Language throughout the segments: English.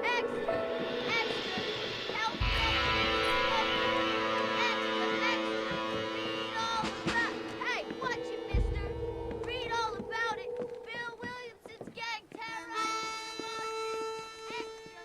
Extra! Extra! Help me! Extra! Extra! Read all about... Hey, watch it, mister! Read all about it! Bill Williamson's gang terrorized the village! Extra!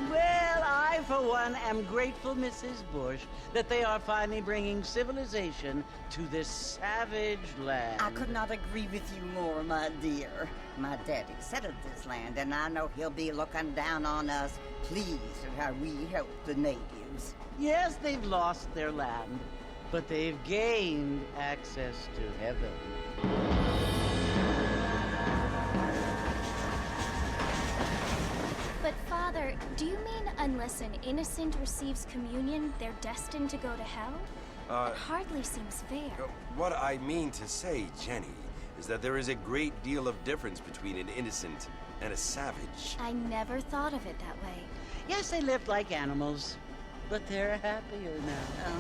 Well, I, for one, am grateful, Mrs. Bush, that they are finally bringing civilization to this savage land. I could not agree with you more, my dear. My daddy settled this land, and I know he'll be looking down on us, pleased at how we help the natives. Yes, they've lost their land, but they've gained access to heaven. But Father, do you mean unless an innocent receives communion, they're destined to go to hell? It hardly seems fair. What I mean to say, Jenny, is that there is a great deal of difference between an innocent and a savage. I never thought of it that way. Yes, they lived like animals, but they're happier now.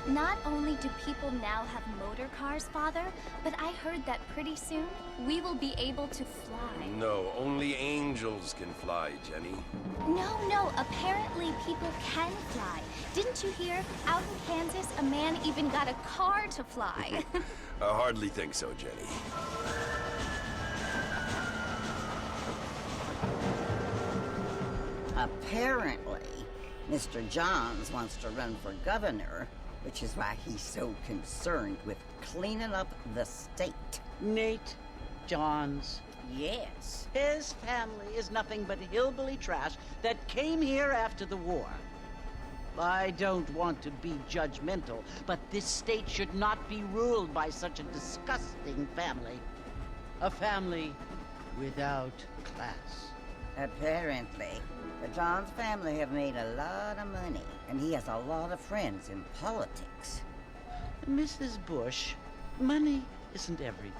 Not only do people now have motor cars, Father, but I heard that pretty soon we will be able to fly. No, only angels can fly, Jenny. No, apparently people can fly. Didn't you hear? Out in Kansas, a man even got a car to fly. I hardly think so, Jenny. Apparently, Mr. Johns wants to run for governor, which is why he's so concerned with cleaning up the state. Nate Johns. Yes. His family is nothing but hillbilly trash that came here after the war. I don't want to be judgmental, but this state should not be ruled by such a disgusting family. A family without class. Apparently, the Johns family have made a lot of money, and he has a lot of friends in politics. Mrs. Bush, money isn't everything.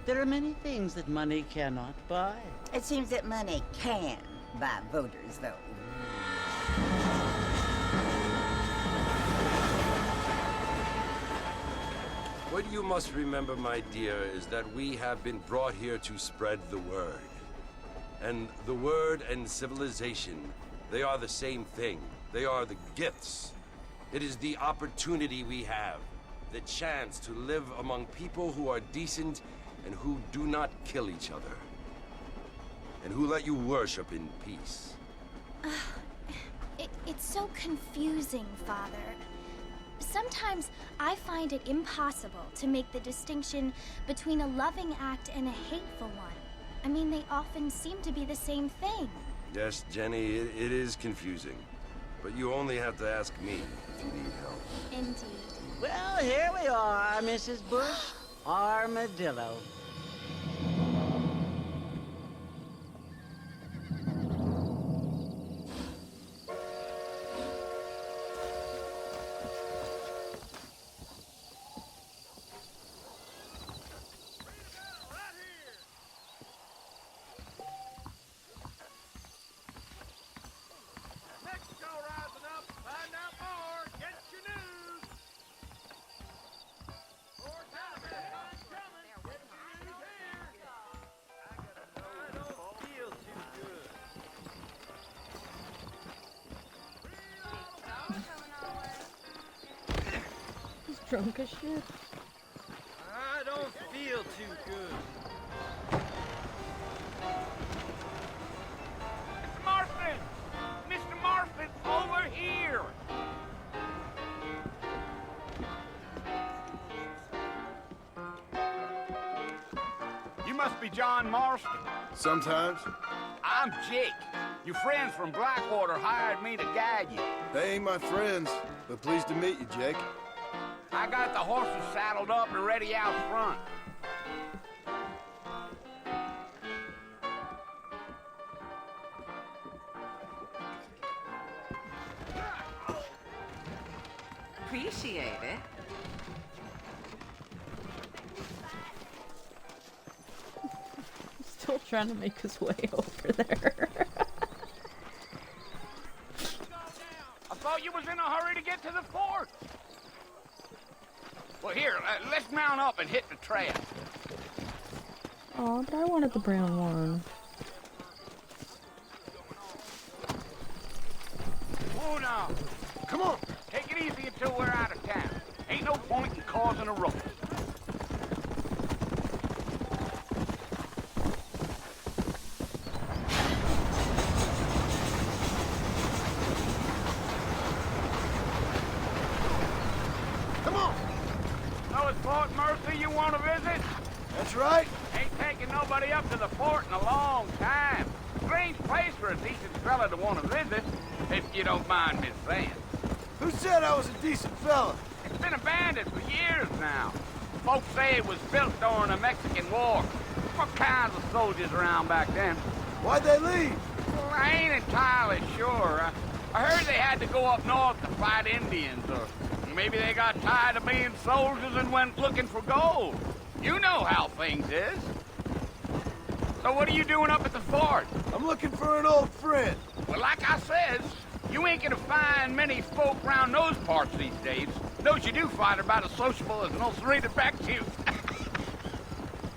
There are many things that money cannot buy. It seems that money can buy voters, though. What you must remember, my dear, is that we have been brought here to spread the word. And the word and civilization, they are the same thing. They are the gifts. It is the opportunity we have, the chance to live among people who are decent and who do not kill each other, and who let you worship in peace. It's so confusing, Father. Sometimes I find it impossible to make the distinction between a loving act and a hateful one. I mean, they often seem to be the same thing. Yes, Jenny, it is confusing. But you only have to ask me if you need help. Indeed. Well, here we are, Mrs. Bush. Armadillo. drunk as shit. I don't feel too good. Mr. Marston! Mr. Marston, over here! You must be John Marston. Sometimes. I'm Jake. Your friends from Blackwater hired me to guide you. They ain't my friends, but pleased to meet you, Jake. I got the horses saddled up and ready out front. Appreciate it. Still trying to make his way over there. I thought you was in a hurry to get to the fort. Well, here, let's mount up and hit the trail. Oh, but I wanted the brown one. Oh, now. Come on! Take it easy until we're out of town. Ain't no point in causing a ruckus. Come on! So it's Fort Mercy you want to visit? That's right. Ain't taking nobody up to the fort in a long time. Strange place for a decent fella to want to visit, if you don't mind me saying. Who said I was a decent fella? It's been abandoned for years now. Folks say it was built during the Mexican War. What kinds of soldiers around back then? Why'd they leave? Well, I ain't entirely sure. I heard they had to go up north to fight Indians, or maybe they got tired of being soldiers and went looking for gold. You know how things is. So what are you doing up at the fort? I'm looking for an old friend. Well, like I says, you ain't gonna find many folk around those parts these days. Those you do find are about as sociable as an ulcerated back tooth.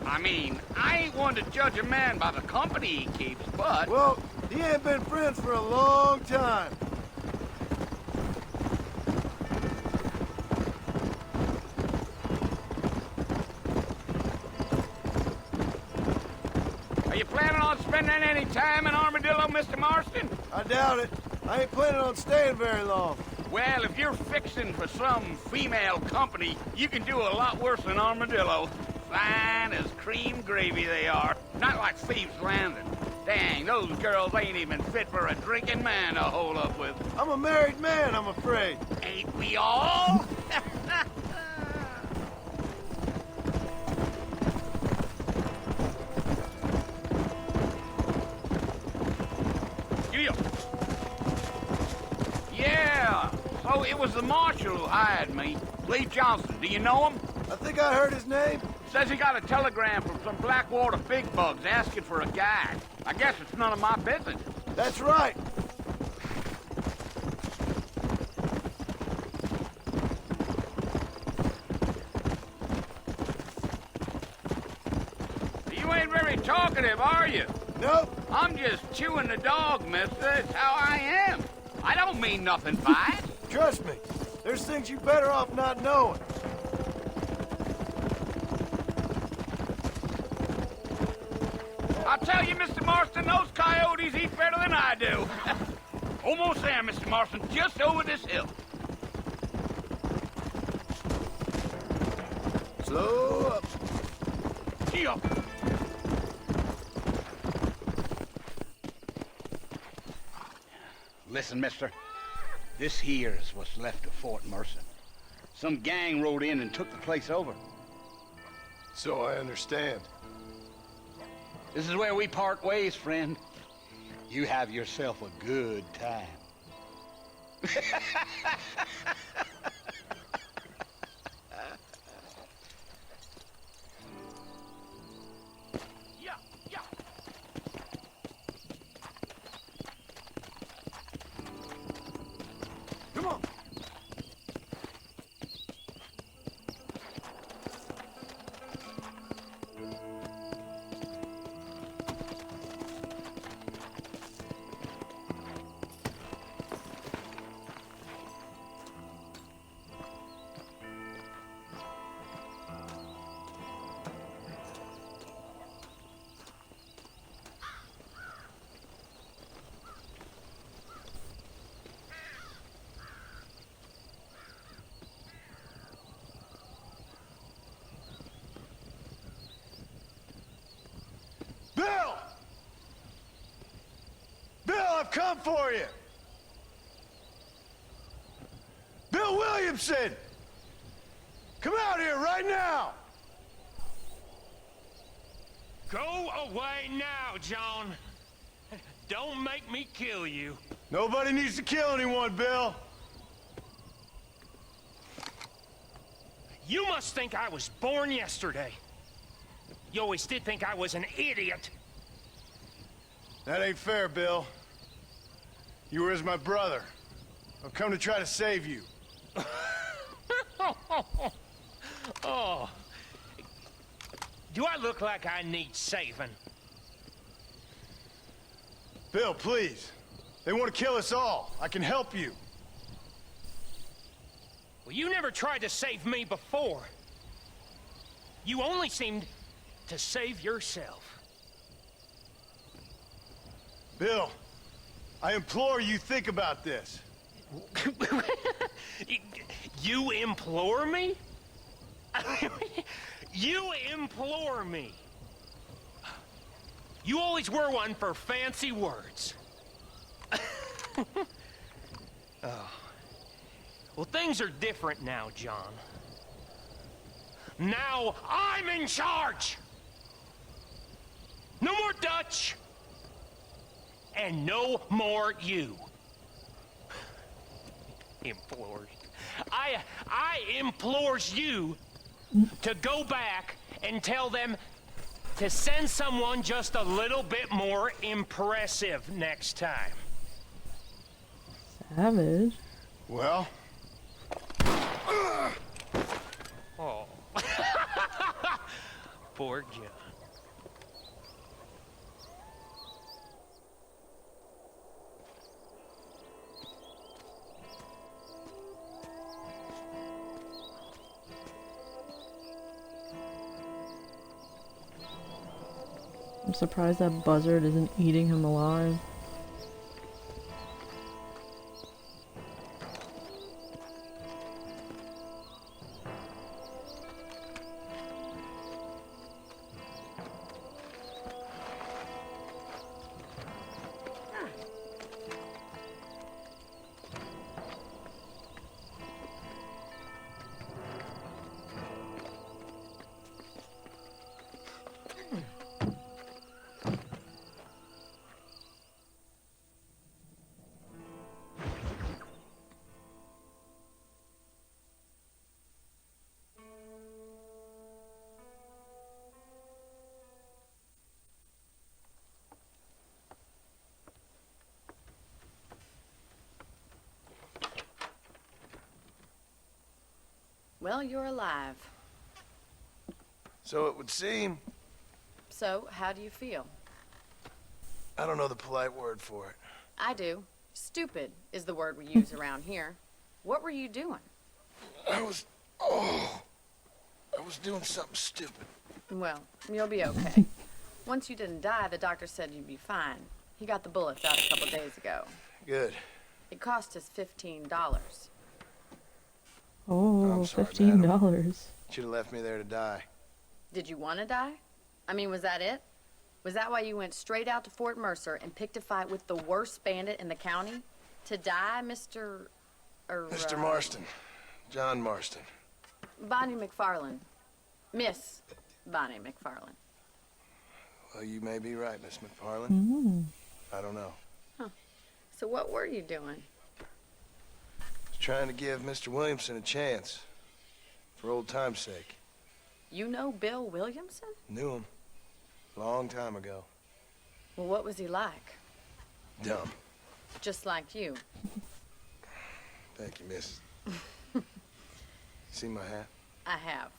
I mean, I ain't one to judge a man by the company he keeps, but... Well, he ain't been friends for a long time. Are you planning on spending any time in Armadillo, Mr. Marston? I doubt it. I ain't planning on staying very long. Well, if you're fixing for some female company, you can do a lot worse than Armadillo. Fine as cream gravy they are. Not like Thieves' Landing. Dang, those girls ain't even fit for a drinking man to hole up with. I'm a married man, I'm afraid. Ain't we all? Yeah, so it was the marshal who hired me. Lee Johnson, do you know him? I think I heard his name. Says he got a telegram from some Blackwater big bugs asking for a guide. I guess it's none of my business. That's right. You ain't very talkative, are you? Nope. I'm just chewing the dog, mister. It's how I am. I don't mean nothing by it. Trust me. There's things you better off not knowing. I'll tell you, Mr. Marston, those coyotes eat better than I do. Almost there, Mr. Marston, just over this hill. Slow up. Gee up. Listen, mister. This here is what's left of Fort Mercy. Some gang rode in and took the place over. So I understand. This is where we part ways, friend. You have yourself a good time. Yeah, yeah. Come on. come for you! Bill Williamson! Come out here right now! Go away now, John. Don't make me kill you. Nobody needs to kill anyone, Bill. You must think I was born yesterday. You always did think I was an idiot. That ain't fair, Bill. You were as my brother. I've come to try to save you. Oh. Do I look like I need saving? Bill, please. They want to kill us all. I can help you. Well, you never tried to save me before. You only seemed to save yourself. Bill, I implore you think about this. You implore me? You implore me. You always were one for fancy words. Oh. Well, things are different now, John. Now I'm in charge! No more Dutch! And no more you. Implores. I implores you to go back and tell them to send someone just a little bit more impressive next time. Savage. Well? Oh. Poor John. I'm surprised that buzzard isn't eating him alive. Well, you're alive. So it would seem. So, how do you feel? I don't know the polite word for it. I do. Stupid is the word we use around here. What were you doing? I was doing something stupid. Well, you'll be okay. Once you didn't die, the doctor said you'd be fine. He got the bullets out a couple days ago. Good. It cost us $15. Oh, I'm sorry, $15. Should have left me there to die. Did you want to die? I mean, was that it? Was that why you went straight out to Fort Mercer and picked a fight with the worst bandit in the county? To die, Mr. Mr. Marston. John Marston. Bonnie McFarland. Miss Bonnie McFarland. Well, you may be right, Miss McFarland. I don't know. Huh. So what were you doing? Trying to give Mr. Williamson a chance. For old time's sake. You know Bill Williamson? Knew him. Long time ago. Well, what was he like? Dumb. Just like you. Thank you, miss. See my hat? I have.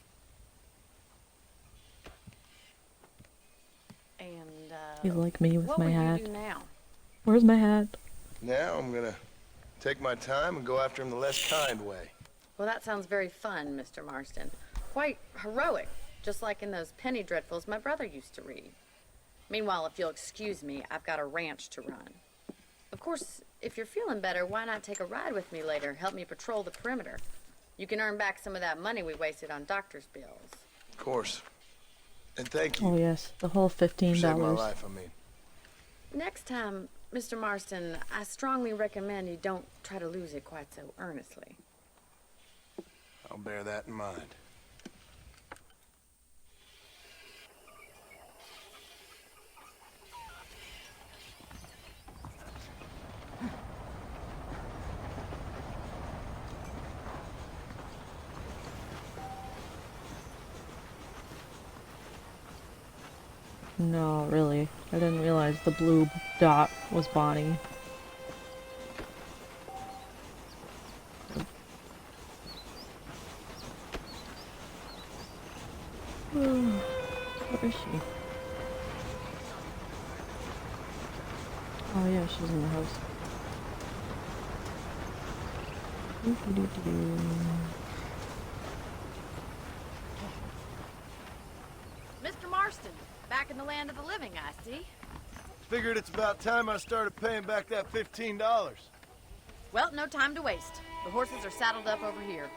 And, He's like me with what my will hat. you do now? Where's my hat? Now I'm gonna take my time and go after him the less kind way. Well, that sounds very fun, Mr. Marston. Quite heroic, just like in those penny dreadfuls my brother used to read. Meanwhile, if you'll excuse me, I've got a ranch to run. Of course, if you're feeling better, why not take a ride with me later? Help me patrol the perimeter. You can earn back some of that money we wasted on doctor's bills. Of course. And thank you. Oh yes, the whole for saving my $15. life, I mean. Next time, Mr. Marston, I strongly recommend you don't try to lose it quite so earnestly. I'll bear that in mind. No, really. I didn't realize the blue dot was Bonnie. Where is she? Oh yeah, she's in the house. Doo-doo-doo-doo. Mr. Marston, back in the land of the living, I see. Figured it's about time I started paying back that $15. Well, no time to waste. The horses are saddled up over here.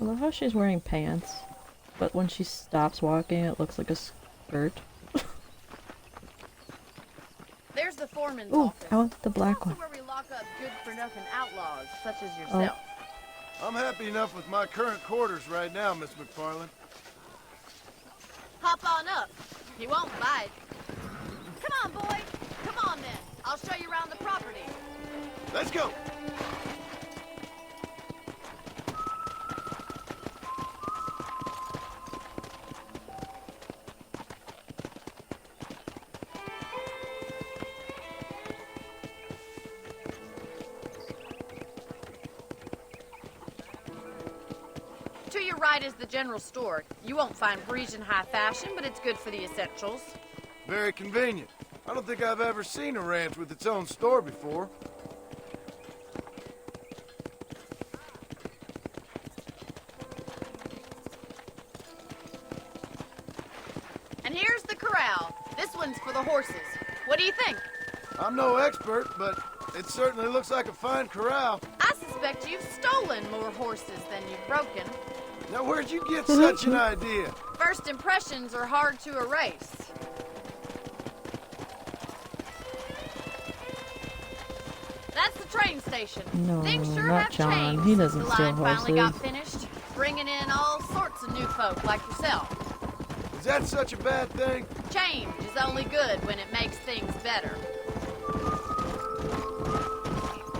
I love how she's wearing pants, but when she stops walking, it looks like a skirt. There's the foreman's Ooh, office. I want the black It's one. also where we lock up good-for-nothing outlaws, such as yourself. I'm happy enough with my current quarters right now, Miss McFarland. Hop on up. He won't bite. Come on, boy. Come on, then. I'll show you around the property. Let's go! To your right is the general store. You won't find Parisian high fashion, but it's good for the essentials. Very convenient. I don't think I've ever seen a ranch with its own store before. And here's the corral. This one's for the horses. What do you think? I'm no expert, but it certainly looks like a fine corral. I suspect you've stolen more horses than you've broken. Now, where'd you get such an idea? First impressions are hard to erase. That's the train station. No, Things sure not have John. changed He since doesn't the steal line finally got horses. finished, bringing in all sorts of new folk like yourself. Is that such a bad thing? Change is only good when it makes things better.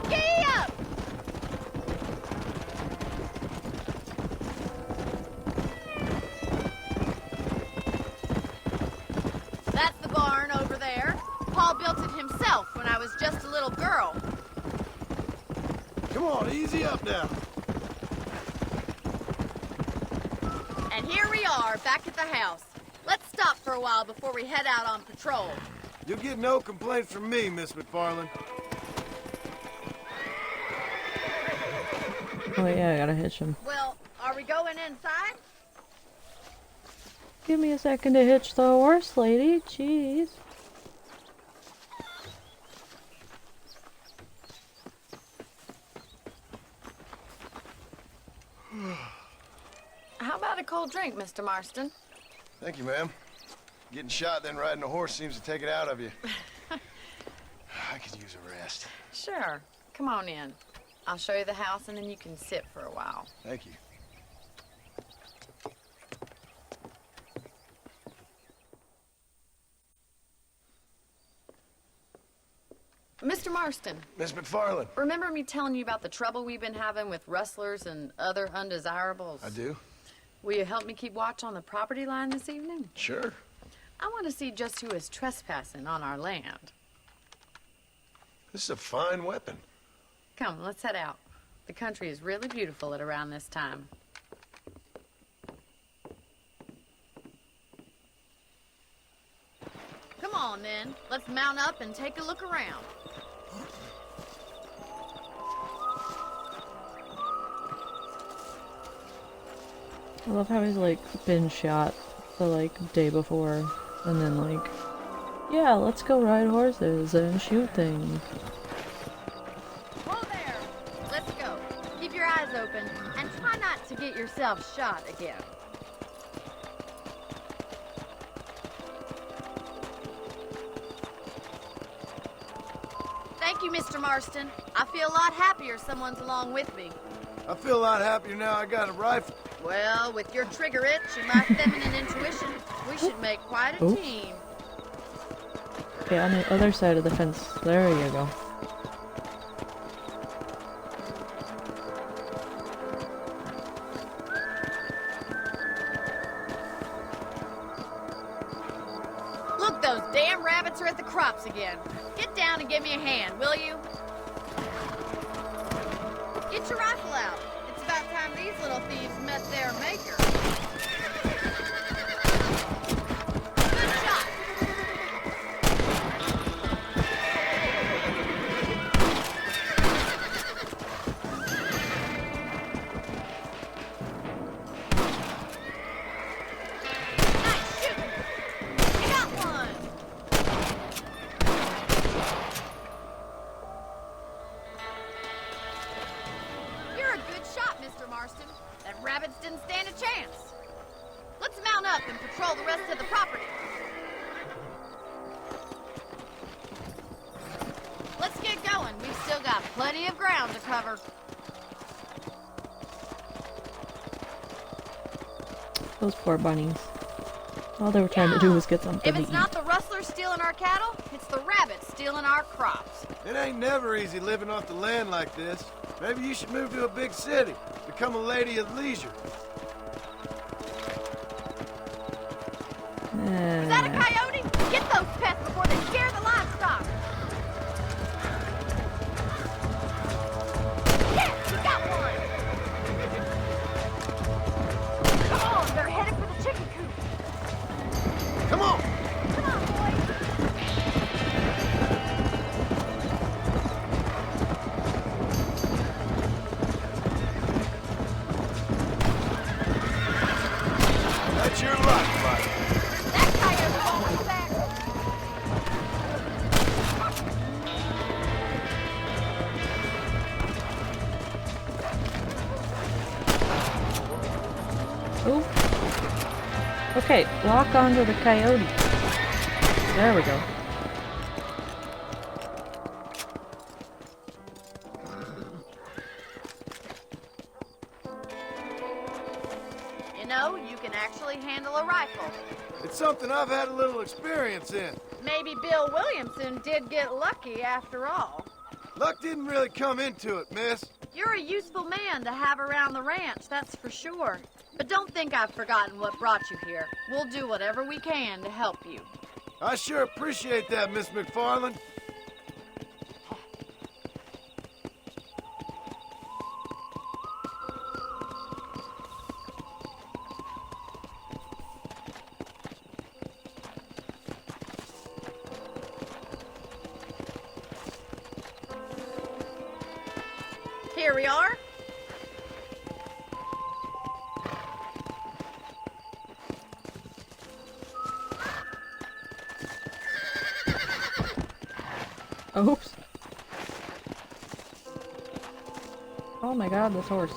Giddy up! That's the barn over there. Paul built it himself when I was just a little girl. Come on, easy up now. And here we are, back at the house. Let's stop for a while before we head out on patrol. You'll get no complaints from me, Miss McFarland. Oh yeah, I gotta hitch him. Well, are we going inside? Give me a second to hitch the horse, lady. Jeez. How about a cold drink, Mr. Marston? Thank you, ma'am. Getting shot then riding a horse seems to take it out of you. I could use a rest. Sure. Come on in. I'll show you the house and then you can sit for a while. Thank you. Mr. Marston, Miss McFarland. remember me telling you about the trouble we've been having with rustlers and other undesirables? I do? Will you help me keep watch on the property line this evening? Sure. I want to see just who is trespassing on our land. This is a fine weapon. Come, let's head out. The country is really beautiful at around this time. Come on, then. Let's mount up and take a look around. I love how he's like been shot the day before, and then yeah, let's go ride horses and shoot things. Whoa there! Let's go. Keep your eyes open and try not to get yourself shot again. Thank you, Mr. Marston. I feel a lot happier someone's along with me. I feel a lot happier now I got a rifle. Well, with your trigger itch and my feminine intuition, we should make quite a Ooh. team. Okay, on the other side of the fence. There you go. Look, those damn rabbits are at the crops again. Get down and give me a hand, will you? Get your rifle out. It's about time these little thieves met their maker. Good shot. Nice shooting. You got one. You're a good shot, Mr. Marston. That rabbits didn't stand a chance. Let's mount up and patrol the rest of the property. Let's get going. We've still got plenty of ground to cover. Those poor bunnies. All they were trying to do was get something If to it's eat. not the rustlers stealing our cattle, it's the rabbits stealing our crops. It ain't never easy living off the land like this. Maybe you should move to a big city. Become a lady of leisure. Is that a coyote? Get those pests before they scare the livestock. Yes, you got one. Come on, they're headed for the chicken coop. Come on! Come on, boys. That's your luck, buddy. That coyote won't be back. Ooh. Okay, lock onto the coyote. There we go. You know, you can actually handle a rifle. It's something I've had a little experience in. Maybe Bill Williamson did get lucky after all. Luck didn't really come into it, miss. You're a useful man to have around the ranch, that's for sure. But don't think I've forgotten what brought you here. We'll do whatever we can to help you. I sure appreciate that, Miss McFarland. Here we are. Oops. Oh my god, this horse.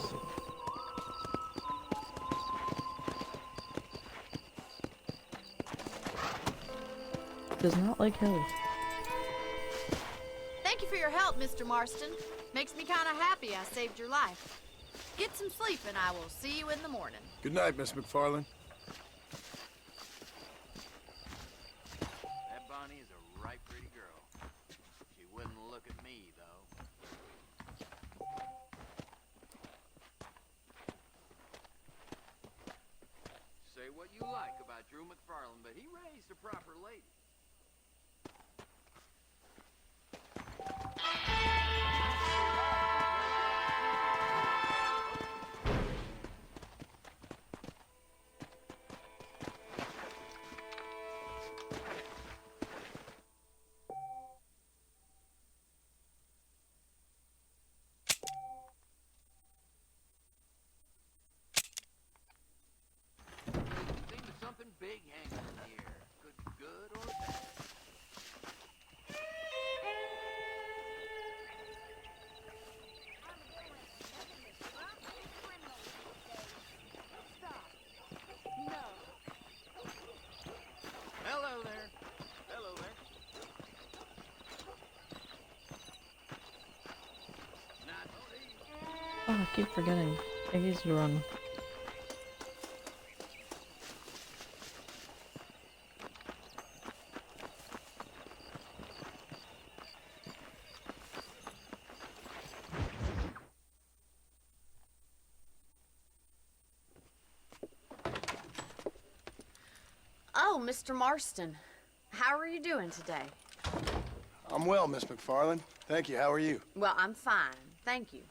Does not like hills. Thank you for your help, Mr. Marston. Makes me kind of happy I saved your life. Get some sleep and I will see you in the morning. Good night, Miss McFarland. That Bonnie is a right pretty girl. She wouldn't look at me, though. Say what you like about Drew McFarland, but he raised a proper lady. Seems something big hanging in the air. Could be good or Oh, I keep forgetting. I used to run. Oh, Mr. Marston. How are you doing today? I'm well, Miss McFarland. Thank you. How are you? Well, I'm fine. Thank you.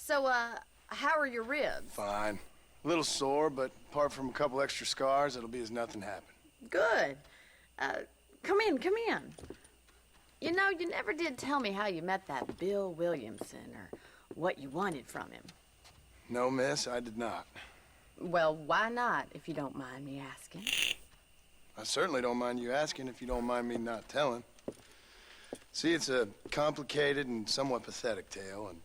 So, how are your ribs? Fine. A little sore, but apart from a couple extra scars, it'll be as nothing happened. Good. Come in, come in. You know, you never did tell me how you met that Bill Williamson or what you wanted from him. No, miss, I did not. Well, why not, if you don't mind me asking? I certainly don't mind you asking if you don't mind me not telling. See, it's a complicated and somewhat pathetic tale, and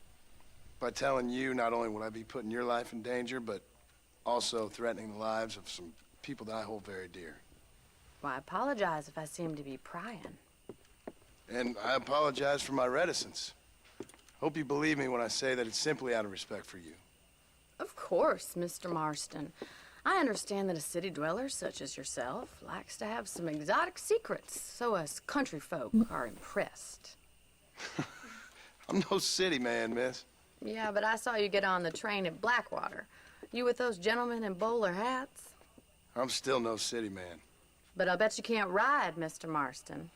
by telling you, not only would I be putting your life in danger, but also threatening the lives of some people that I hold very dear. Well, I apologize if I seem to be prying. And I apologize for my reticence. Hope you believe me when I say that it's simply out of respect for you. Of course, Mr. Marston. I understand that a city dweller such as yourself likes to have some exotic secrets, so us country folk are impressed. I'm no city man, miss. Yeah, but I saw you get on the train at Blackwater. You with those gentlemen in bowler hats? I'm still no city man. But I'll bet you can't ride, Mr. Marston.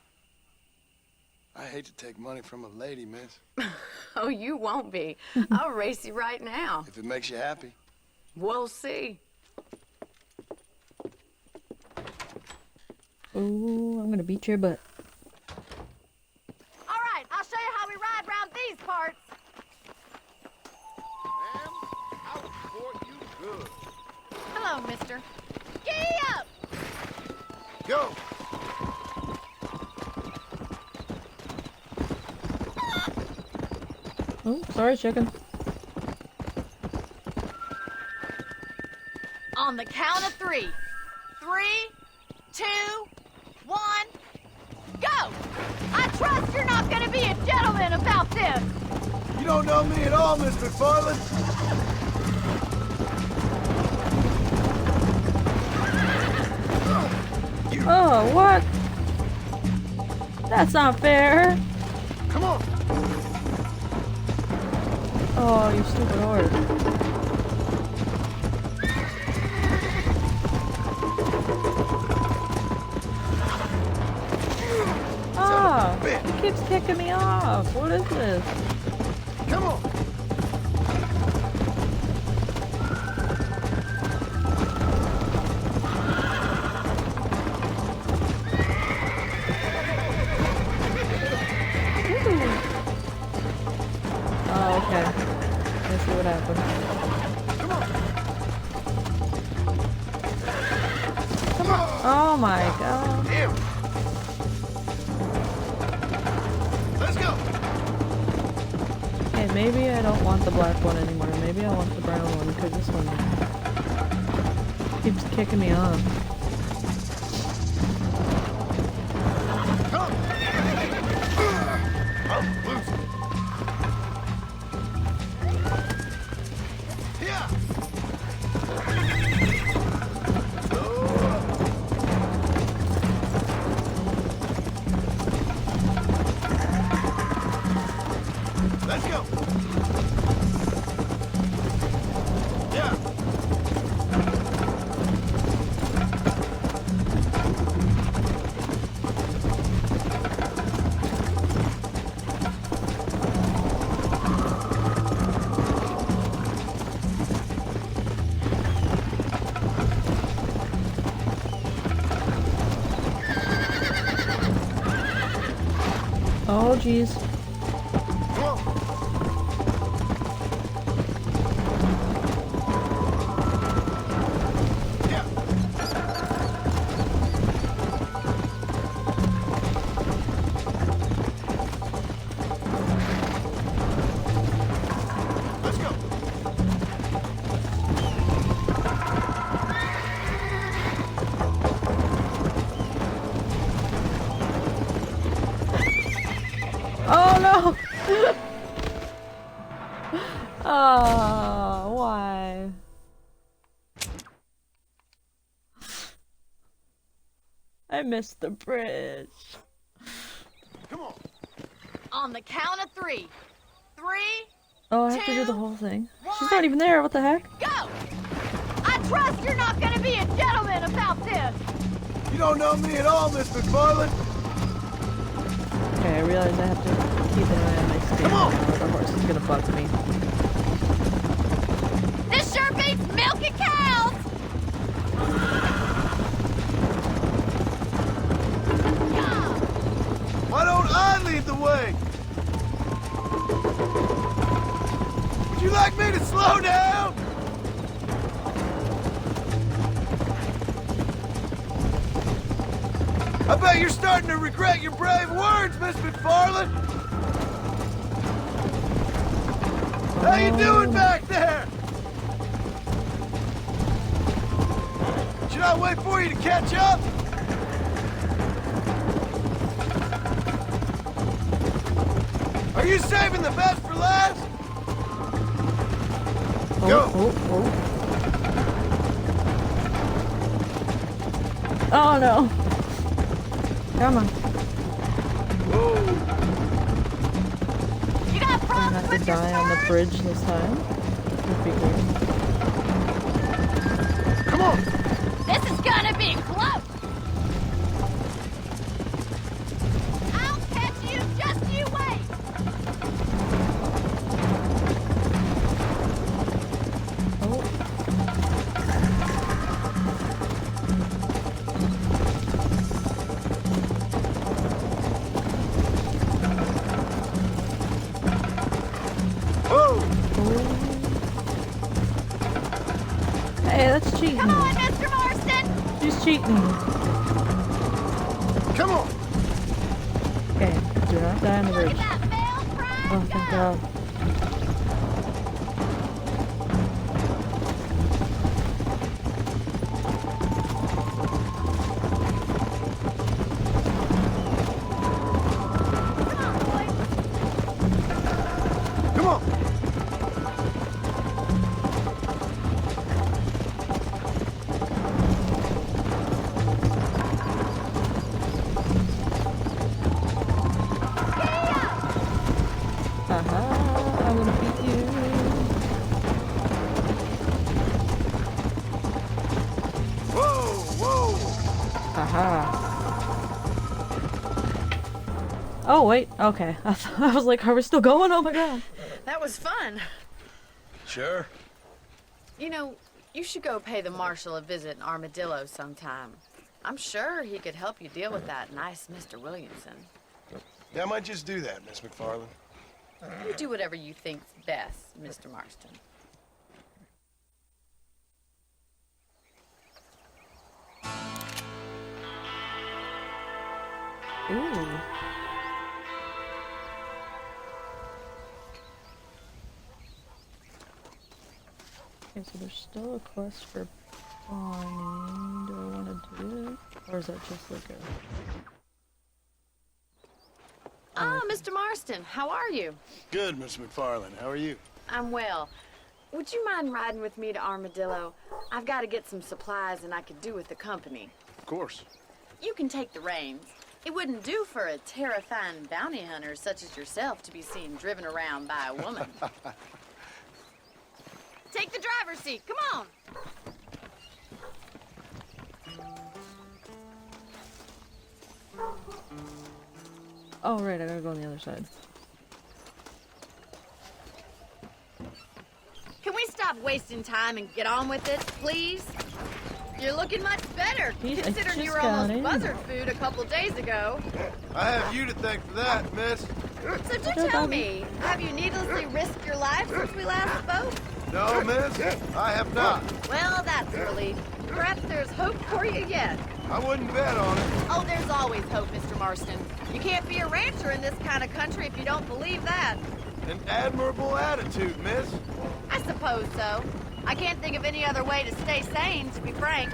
I hate to take money from a lady, miss. Oh, you won't be. I'll race you right now. If it makes you happy. We'll see. Ooh, I'm gonna beat your butt. All right, I'll show you how we ride around these parts. Ma'am, I'll support you good. Hello, mister. Giddy up! Go! Oh, sorry, chicken. On the count of 3. 3, 2, 1, go! I trust you're not gonna be a gentleman about this. You don't know me at all, Miss McFarland. Oh, what? That's not fair. Come on. Oh, you stupid horse. Ah, he keeps kicking me off. What is this? Come on. Oh, okay. Let's see what happens. Come on. Oh my god. Damn. Let's go. Okay, maybe I don't want the black one anymore. Maybe I want the brown one because this one keeps kicking me off. Come. I'm loose. Yeah. Let's go. Yeah. Oh jeez. Come on. Yeah. Let's go. Oh no! Oh, why? I missed the bridge. Come on. On the count of 3. 3, Oh, I have to do the whole thing. She's not even there, what the heck? Go! I trust you're not gonna be a gentleman about this! You don't know me at all, Miss McFarland. Okay, I realize I have to keep an eye on my stamina or the horse is gonna bug me. This sure beats milking cows! Why don't I lead the way? Would you like me to slow down? I bet you're starting to regret your brave words, Miss McFarland. How you doing back there? Should I wait for you to catch up? Are you saving the best for last? Go. Oh no. Come on. Whoa. You got Try problems not to with your die on the sword? bridge this time. Would be great. Come on. This is gonna be close! I'll catch you, just you wait! Oh. Whoa. Hey, that's cheating. Come on, Mr. Marston! She's cheating. Come on. Okay, do not die on the Look bridge. at that male pride Oh, thank go! God. Come on. Haha, I'm gonna beat you. Whoa. Haha. Oh, wait. Okay. I was like, are we still going? Oh my God. That was fun. Sure. You know, you should go pay the marshal a visit in Armadillo sometime. I'm sure he could help you deal with that nice Mr. Williamson. Yeah, I might just do that, Miss McFarland. You do whatever you think's best, Mr. Marston. Ooh. Okay, so there's still a quest for Bonnie. Do I want to do it? Or is that just like a... Ah, Mr. Marston, how are you? Good, Miss McFarland. How are you? I'm well. Would you mind riding with me to Armadillo? I've got to get some supplies and I could do with the company. Of course. You can take the reins. It wouldn't do for a terrifying bounty hunter such as yourself to be seen driven around by a woman. Take the driver's seat, come on! Oh, right, I gotta go on the other side. Can we stop wasting time and get on with it, please? You're looking much better, He's- I considering you just were got almost in. buzzard food a couple days ago. I have you to thank for that, miss. So do Sure, tell Bobby. me, have you needlessly risked your life since we last spoke? No, miss, I have not. Well, that's a relief. Perhaps there's hope for you yet. I wouldn't bet on it. Oh, there's always hope, Mr. Marston. You can't be a rancher in this kind of country if you don't believe that. An admirable attitude, miss. I suppose so. I can't think of any other way to stay sane, to be frank.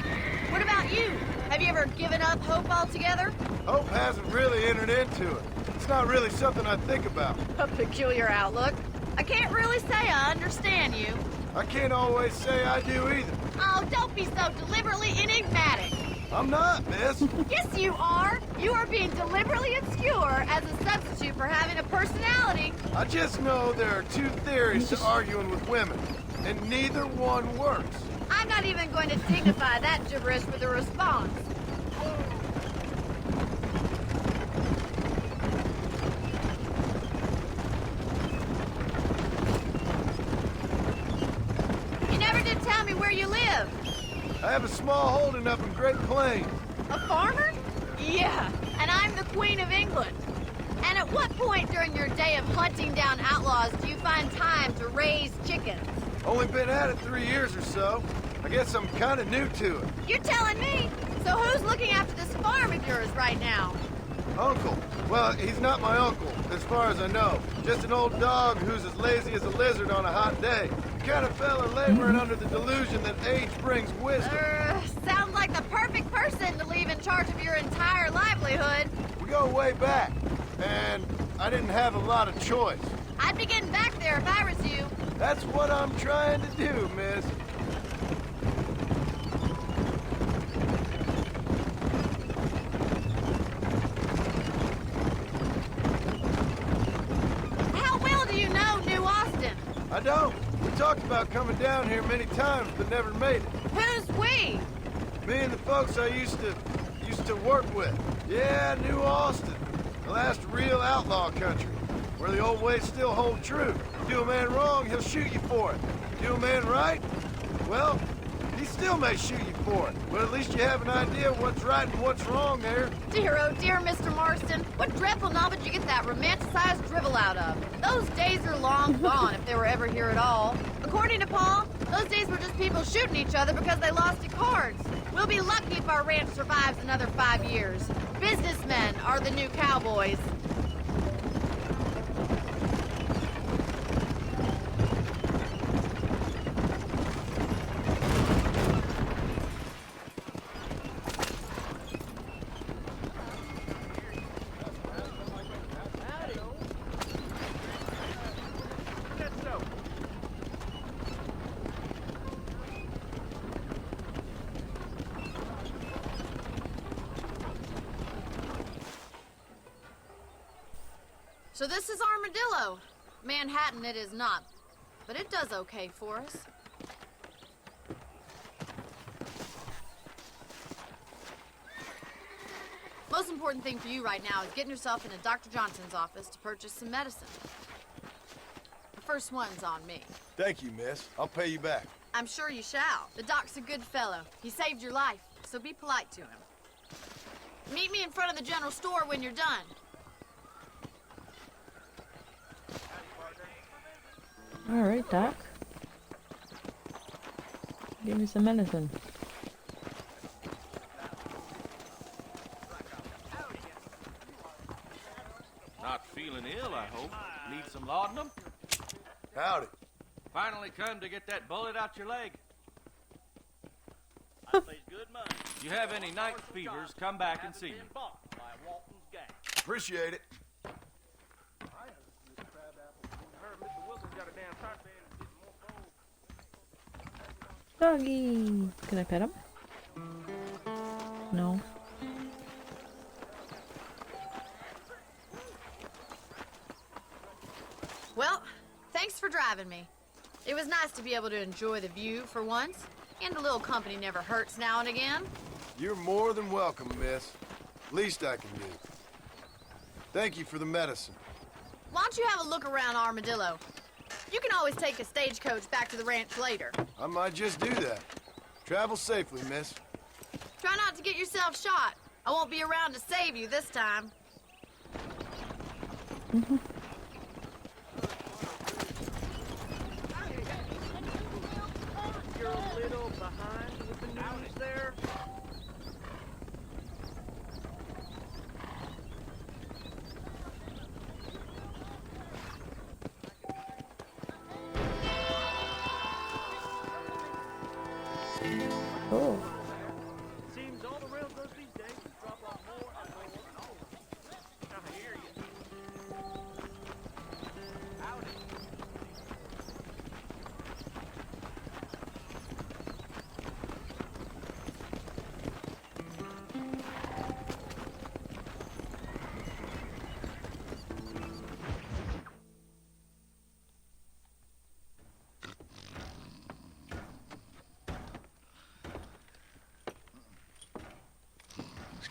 What about you? Have you ever given up hope altogether? Hope hasn't really entered into it. It's not really something I think about. A peculiar outlook. I can't really say I understand you. I can't always say I do either. Oh, don't be so deliberately enigmatic. I'm not, miss. Yes, you are. You are being deliberately obscure as a substitute for having a personality. I just know there are two theories to arguing with women, and neither one works. I'm not even going to dignify that gibberish with a response. You never did tell me where you live. I have a small holding up in Great Plains. A farmer? Yeah, and I'm the Queen of England. And at what point during your day of hunting down outlaws do you find time to raise chickens? Only been at it 3 years or so. I guess I'm kind of new to it. You're telling me? So who's looking after this farm of yours right now? Uncle. Well, he's not my uncle, as far as I know. Just an old dog who's as lazy as a lizard on a hot day. The kind of fella laboring under the delusion that age brings wisdom. Sounds like the perfect person to leave in charge of your entire livelihood. We go way back, and I didn't have a lot of choice. I'd be getting back there if I was you. That's what I'm trying to do, miss. How well do you know New Austin? I don't. We talked about coming down here many times, but never made it. Who's we? Me and the folks I used to work with. Yeah, New Austin. The last real outlaw country, where the old ways still hold true. Do a man wrong, he'll shoot you for it. Do a man right, well, he still may shoot you for it. But at least you have an idea of what's right and what's wrong there. Dear, oh dear, Mr. Marston. What dreadful novel did you get that romanticized drivel out of? Those days are long gone, if they were ever here at all. According to Paul, those days were just people shooting each other because they lost at cards. We'll be lucky if our ranch survives another 5 years. Businessmen are the new cowboys. So this is Armadillo. Manhattan it is not, but it does okay for us. Most important thing for you right now is getting yourself into Dr. Johnson's office to purchase some medicine. The first one's on me. Thank you, miss. I'll pay you back. I'm sure you shall. The doc's a good fellow. He saved your life, so be polite to him. Meet me in front of the general store when you're done. Alright, Doc. Give me some medicine. Not feeling ill, I hope. Need some laudanum? Howdy. Finally come to get that bullet out your leg. You have any night fevers, come back and see me. Appreciate it. Doggy! Can I pet him? No. Well, thanks for driving me. It was nice to be able to enjoy the view for once, and a little company never hurts now and again. You're more than welcome, miss. Least I can do. Thank you for the medicine. Why don't you have a look around Armadillo? You can always take a stagecoach back to the ranch later. I might just do that. Travel safely, miss. Try not to get yourself shot. I won't be around to save you this time. You're a little behind with the news there. Oh. Seems all the railroads these days drop off more and more and more. I hear you.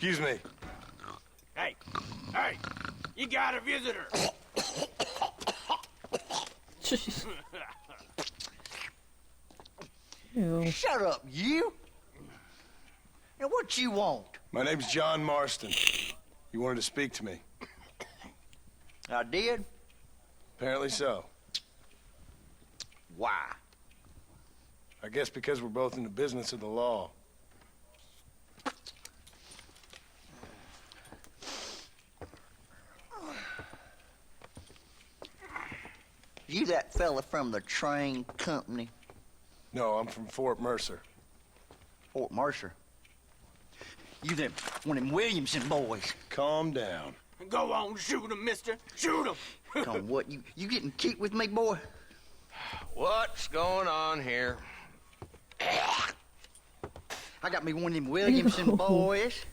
Excuse me. Hey, hey, you got a visitor. Jeez. Ew. Shut up, you! Now, what you want? My name's John Marston. You wanted to speak to me. I did? Apparently so. Why? I guess because we're both in the business of the law. You that fella from the train company? No, I'm from Fort Mercer. Fort Mercer? You them one of them Williamson boys? Calm down. Go on, shoot him, mister. Shoot him. Come on, what, you getting kicked with me, boy? What's going on here? I got me one of them Williamson boys.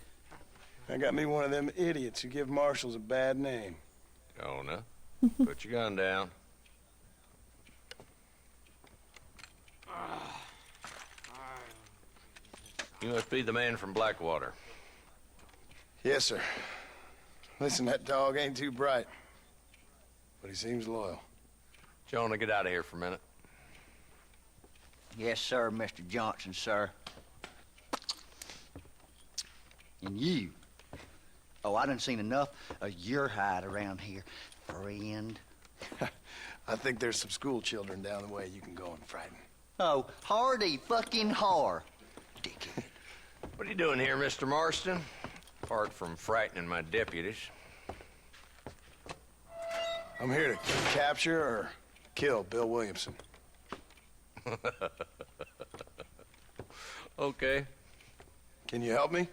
I got me one of them idiots who give marshals a bad name. Jonah, put your gun down. You must be the man from Blackwater. Yes, sir. Listen, that dog ain't too bright, but he seems loyal. Jonah, get out of here for a minute. Yes, sir, Mr. Johnson, sir. And you. Oh, I done seen enough of your hide around here, friend. I think there's some school children down the way you can go and frighten. Oh, hardy fucking har. Dickhead. What are you doing here, Mr. Marston? Apart from frightening my deputies. I'm here to capture or kill Bill Williamson. Okay. Can you help me?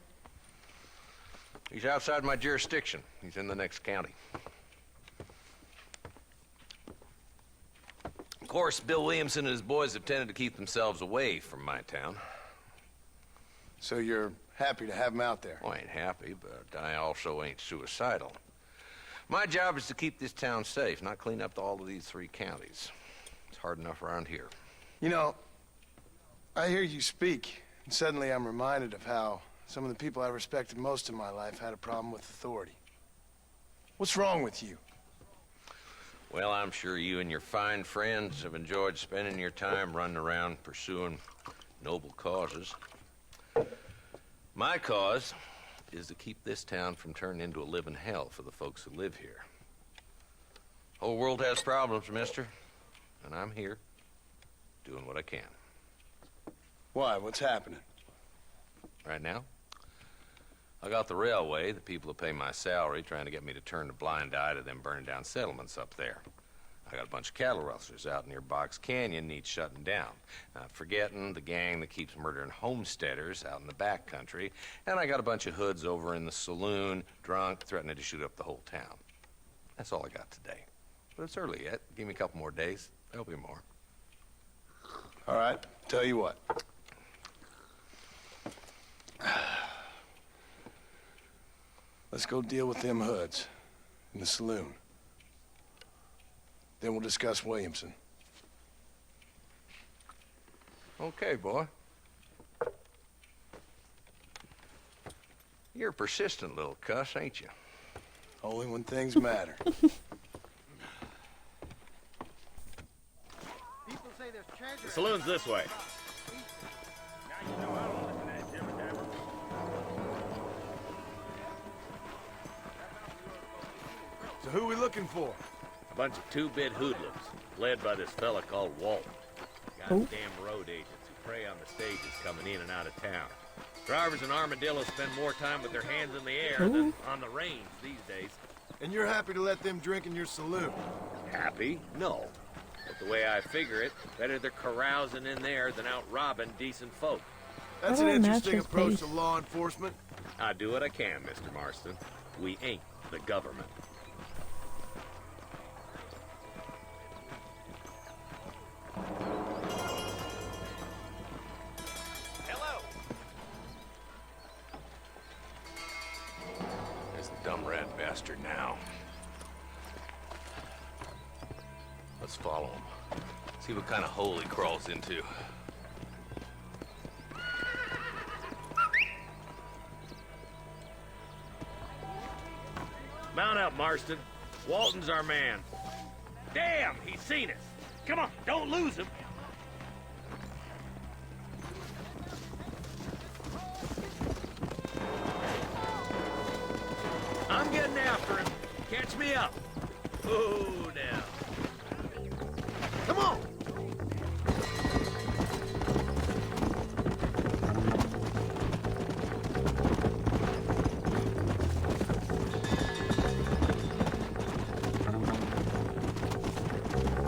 He's outside my jurisdiction. He's in the next county. Of course, Bill Williamson and his boys have tended to keep themselves away from my town. So you're happy to have him out there? Well, I ain't happy, but I also ain't suicidal. My job is to keep this town safe, not clean up all of these 3 counties. It's hard enough around here. You know, I hear you speak, and suddenly I'm reminded of how some of the people I respected most in my life had a problem with authority. What's wrong with you? Well, I'm sure you and your fine friends have enjoyed spending your time running around pursuing noble causes. My cause is to keep this town from turning into a living hell for the folks who live here. Whole world has problems, mister, and I'm here doing what I can. Why? What's happening? Right now, I got the railway, the people who pay my salary, trying to get me to turn a blind eye to them burning down settlements up there. I got a bunch of cattle rustlers out near Box Canyon needs shutting down. Not forgetting the gang that keeps murdering homesteaders out in the back country. And I got a bunch of hoods over in the saloon, drunk, threatening to shoot up the whole town. That's all I got today. But it's early yet. Give me a couple more days. There'll be more. All right, tell you what. Let's go deal with them hoods in the saloon. Then we'll discuss Williamson. Okay, boy. You're a persistent little cuss, ain't you? Only when things matter. The saloon's this way. So who are we looking for? A bunch of 2-bit hoodlums, led by this fella called Walton. Goddamn road agents who prey on the stages coming in and out of town. Drivers and armadillos spend more time with their hands in the air than on the reins these days. And you're happy to let them drink in your saloon? Happy? No. But the way I figure it, better they're carousing in there than out robbing decent folk. That's an interesting approach to law enforcement. I do what I can, Mr. Marston. We ain't the government. Hello. There's the dumb rat bastard now. Let's follow him. See what kind of hole he crawls into. Marston. Walton's our man. Damn, he's seen us. Come on, don't lose him. I'm getting after him. Catch me up. Oh, now. Come on.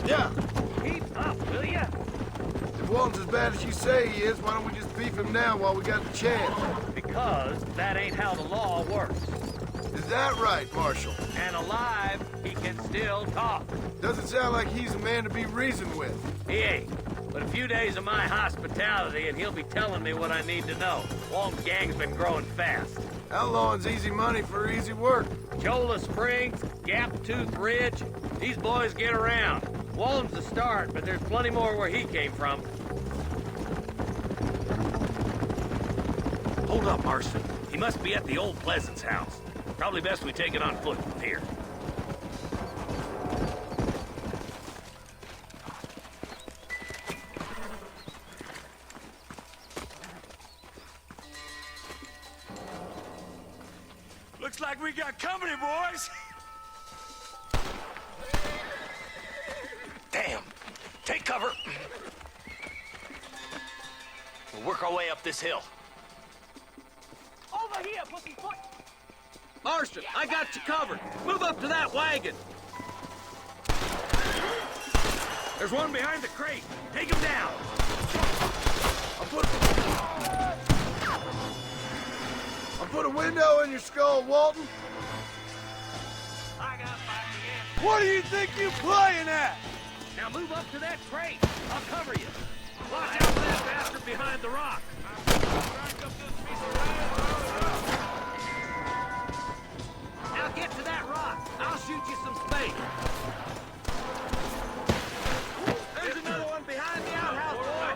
Yeah. Keep up, will ya? If Walton's as bad as you say he is, why don't we just beef him now while we got the chance? Because that ain't how the law works. Is that right, Marshal? And alive, he can still talk. Doesn't sound like he's a man to be reasoned with. He ain't. But a few days of my hospitality and he'll be telling me what I need to know. Walton's gang's been growing fast. Outlawing's easy money for easy work. Cholla Springs, Gap Tooth Ridge, these boys get around. Walton's the start, but there's plenty more where he came from. Hold up, Marston. He must be at the old Pleasance house. Probably best we take it on foot from here. Looks like we got company, boys. Damn. Take cover. We'll work our way up this hill. Over here, pussyfoot. Marston, I got you covered. Move up to that wagon. There's one behind the crate. Take him down. I'll put a window in your skull, Walton. I got my What do you think you playing at? Now move up to that crate. I'll cover you. Watch out for that bastard behind the rock. Now get to that rock. I'll shoot you some space. There's another one behind the outhouse, boy.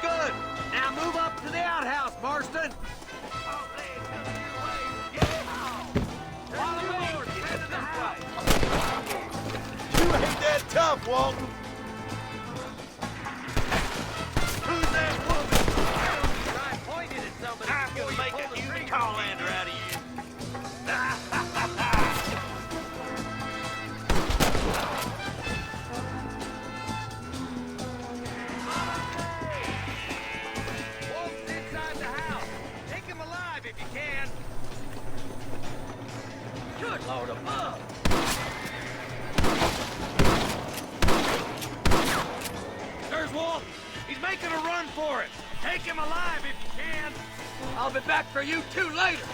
Good. Now move up to the outhouse, Marston. You ain't that tough, Walton. Who's that woman? I pointed at somebody. I'm gonna make a huge Carlander out of you. Wolf's inside the house. Take him alive if you can. Good Lord above. There's Wolf. He's making a run for it. Take him alive if you can. I'll be back for you two later.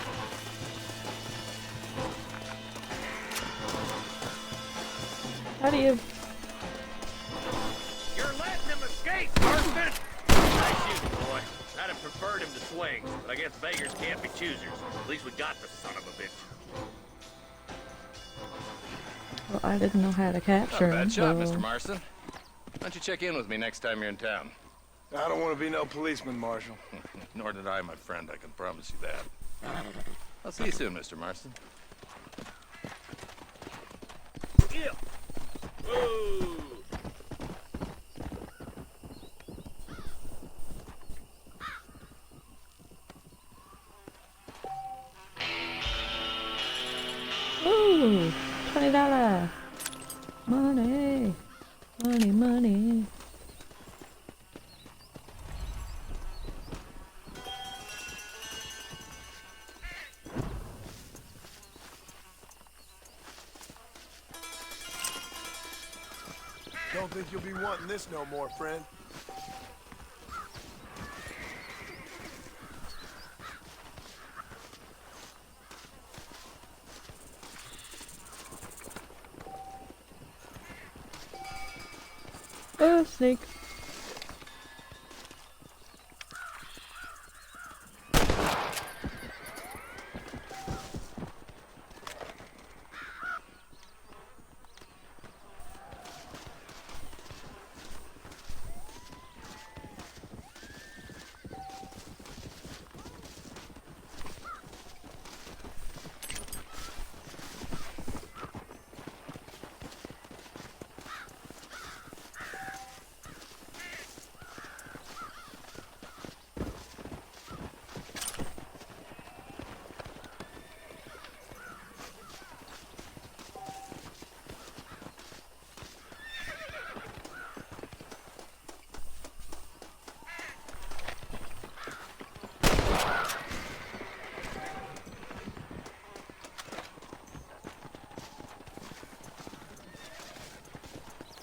How do you... You're letting him escape, Marston. Nice shooting, boy. I'd have preferred him to swing, but I guess beggars can't be choosers. At least we got the son of a bitch. Well, I didn't know how to capture him, Bad shot, so... Mr. Marston. Why don't you check in with me next time you're in town? I don't want to be no policeman, Marshal. Nor did I, my friend. I can promise you that. I'll see you soon, Mr. Marston. Yeah. Whoa. Ooh, $20. Money, money, money. Don't think you'll be wanting this no more, friend. Oh, snake.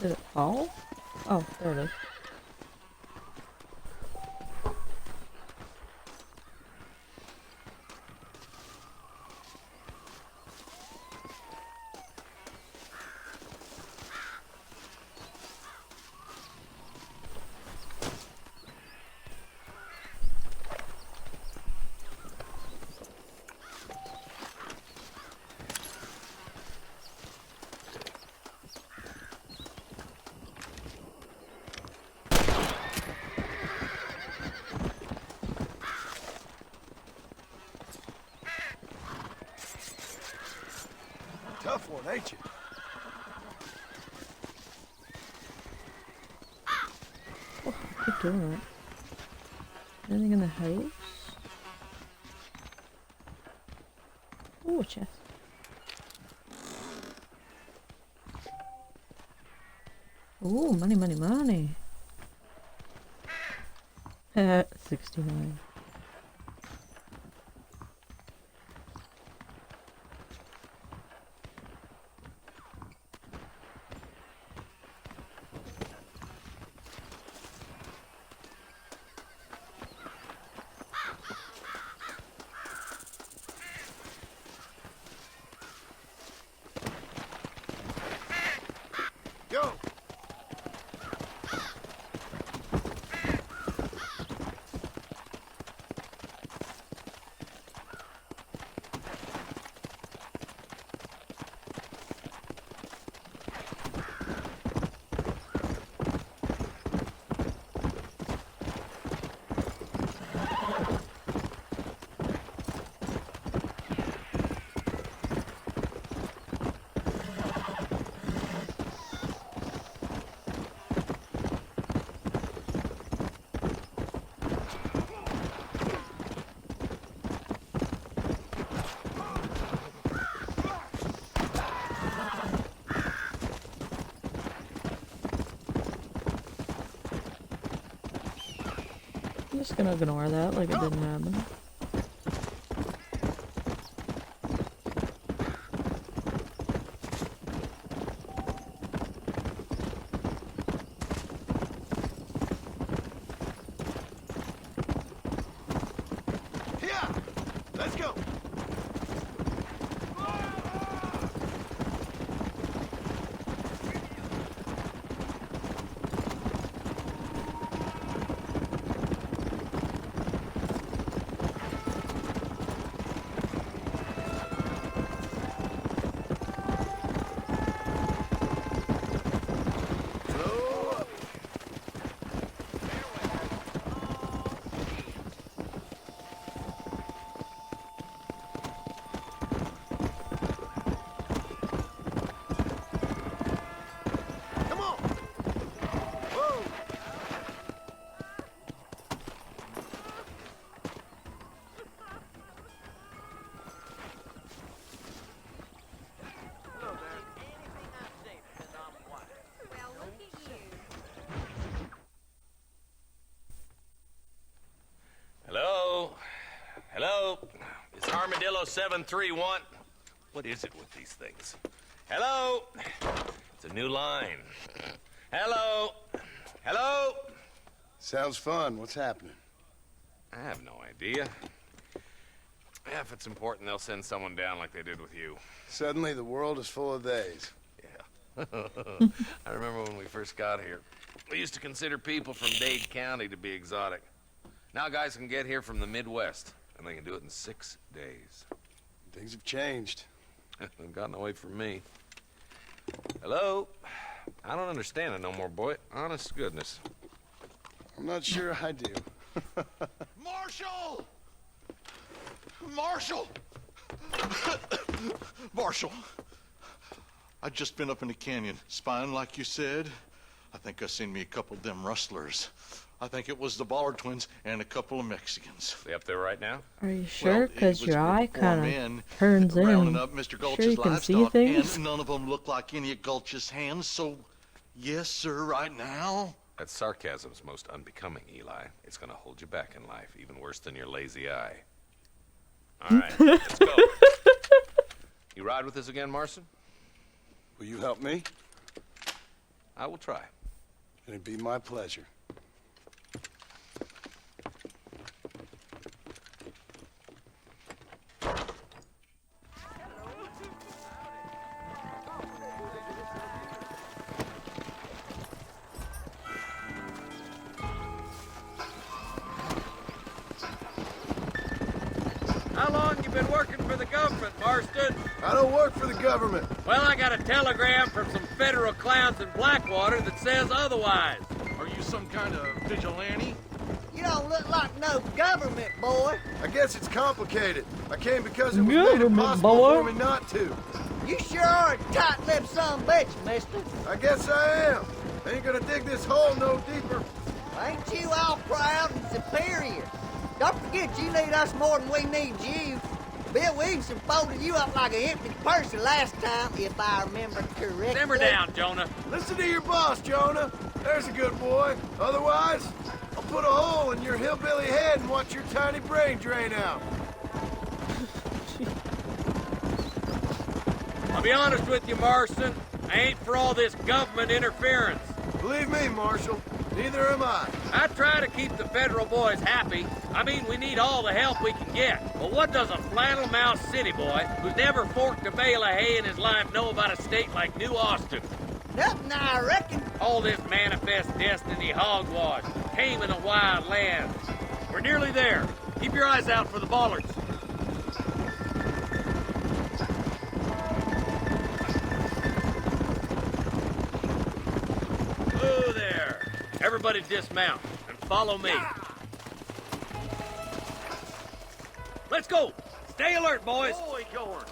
Did it fall? Oh, there it is. Tough one, ain't you? Oh, keep doing it. Anything in the house? Ooh, a chest. Ooh, money, money, money. 69. Go! I'm just gonna ignore that like it didn't happen. Here! Let's go! Hello? Hello? Is Armadillo 731? What is it with these things? Hello? It's a new line. Hello? Hello? Sounds fun. What's happening? I have no idea. Yeah, if it's important, they'll send someone down like they did with you. Suddenly, the world is full of theys. Yeah. I remember when we first got here. We used to consider people from Dade County to be exotic. Now guys can get here from the Midwest, and they can do it in 6 days. Things have changed. They've gotten away from me. Hello? I don't understand it no more, boy. Honest to goodness. I'm not sure I do. Marshall! Marshall! Marshall! I've just been up in the canyon, spying like you said. I think I seen me a couple of them rustlers. I think it was the Ballard twins and a couple of Mexicans. They up there right now? Are you sure? Because your eye kind men of turns in. rounding up Mr. Sure Gulch's you can see livestock, things? and none of them look like any of Gulch's hands, so yes, sir, right now. That sarcasm's most unbecoming, Eli. It's gonna hold you back in life, even worse than your lazy eye. All right, let's go. You ride with us again, Marston? Will you help me? I will try. It'd be my pleasure. How long you been working for the government, Marston? I don't work for the government. Well, I got a telegram from some federal clowns in Blackwater that says otherwise. Are you some kind of vigilante? You don't look like no government boy. I guess it's complicated. I came because it was made Government impossible boy. for me not to. You sure are a tight-lipped son of a bitch, mister. I guess I am. Ain't gonna dig this hole no deeper. Ain't you all proud and superior? Don't forget you need us more than we need you. Bill Williamson folded you up like an empty person last time, if I remember correctly. Simmer down, Jonah. Listen to your boss, Jonah. There's a good boy. Otherwise, I'll put a hole in your hillbilly head and watch your tiny brain drain out. I'll be honest with you, Marston. I ain't for all this government interference. Believe me, Marshal, neither am I. I try to keep the federal boys happy. I mean, we need all the help we can get. But what does a flannel-mouthed city boy who's never forked a bale of hay in his life know about a state like New Austin? Nothing, I reckon. All this manifest destiny hogwash, taming a wild land. We're nearly there. Keep your eyes out for the bollards. Oh, there. Everybody dismount and follow me. Let's go. Stay alert, boys. Holy going.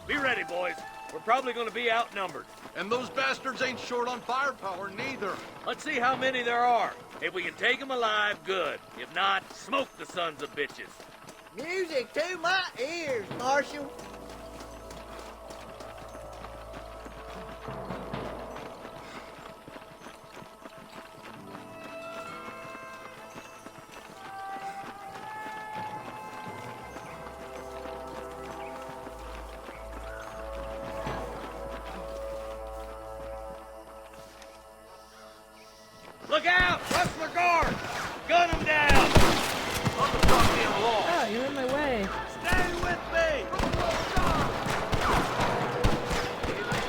Be ready, boys. We're probably going to be outnumbered. And those bastards ain't short on firepower, neither. Let's see how many there are. If we can take them alive, good. If not, smoke the sons of bitches. Music to my ears, Marshal. Look out! Rustler guard! Gun them down! On the goddamn law. Oh, you're in my way. Stay with me!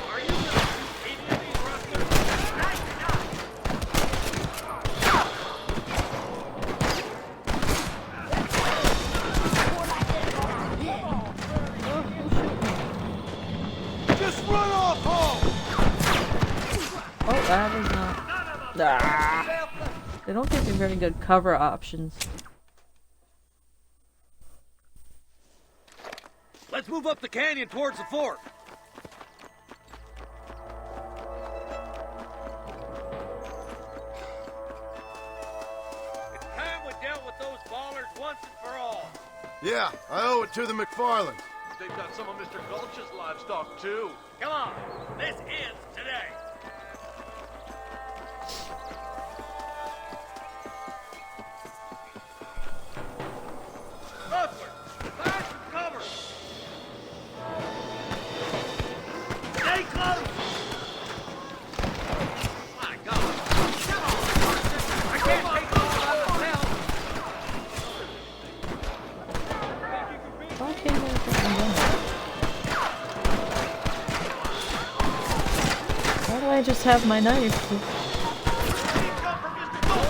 Are you gonna shoot any of these rustlers? Just run off home! Oh, that was not. Ah. They don't give you very good cover options. Let's move up the canyon towards the fort. It's time we dealt with those ballers once and for all. Yeah, I owe it to the McFarlands. They've got some of Mr. Gulch's livestock, too. Come on, this ends today. Rustler, find some cover. Stay close. My God. Come on, Marston. I can't take it all by myself. Why can't I fucking run? Why do I just have my knife?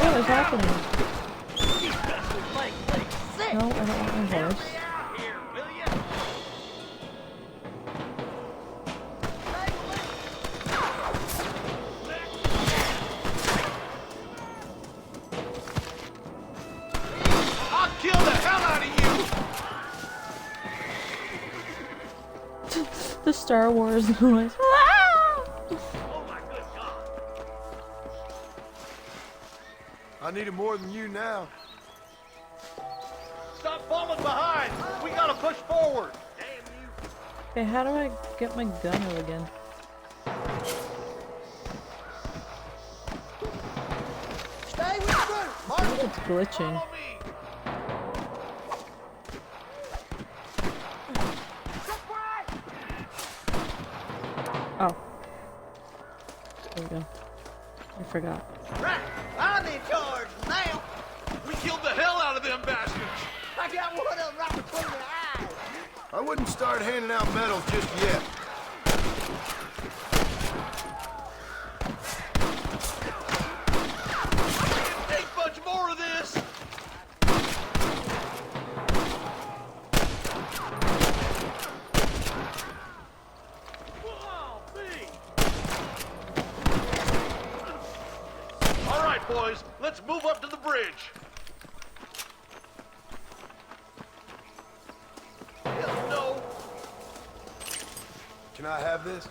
What is happening? No, I don't want my horse. I'll kill the hell out of you! The Star Wars noise. I need it more than you now. Stop falling behind! We gotta push forward! Okay, how do I get my gun out again? Stay with the group, I think it's glitching. There we go. I forgot. Right, I'm in charge now. We killed the hell out of them bastards. I got one of them right between the eyes. I wouldn't start handing out medals just yet. Ain't much more of this. All right, boys, let's move up to the bridge. No. Can I have this?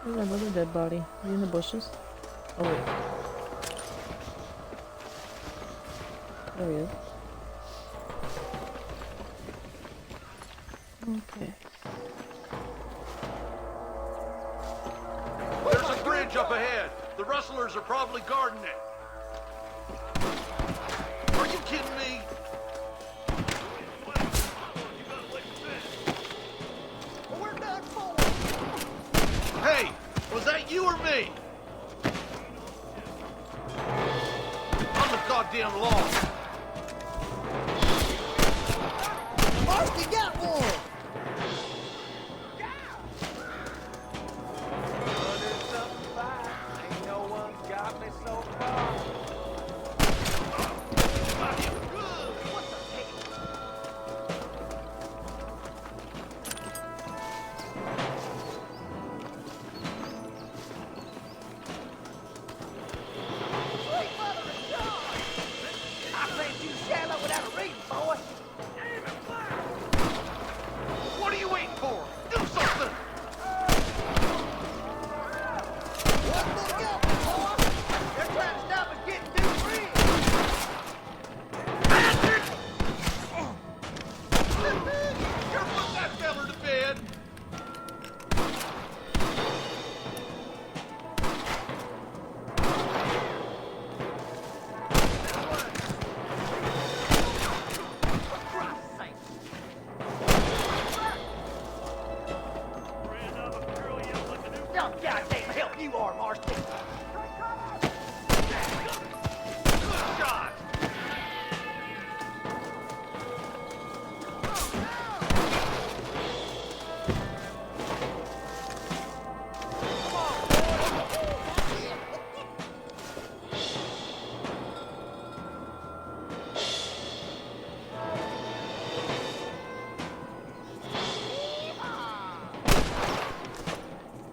There's another dead body. Is he in the bushes? Oh wait. There he is. Okay. There's a bridge up ahead. The rustlers are probably guarding it. Are you kidding me? We're done for. Hey, was that you or me? I'm the goddamn law. Marston got one. Ain't no one's got me so far. Sweet mother of God. I think you shallow without a reason, boy. What are you waiting for? Do something! What's gonna go, boy? They're trying to stop us getting too free. Bastard! You're putting that feller to bed. Dumb goddamn help you are, Marston. Good shot!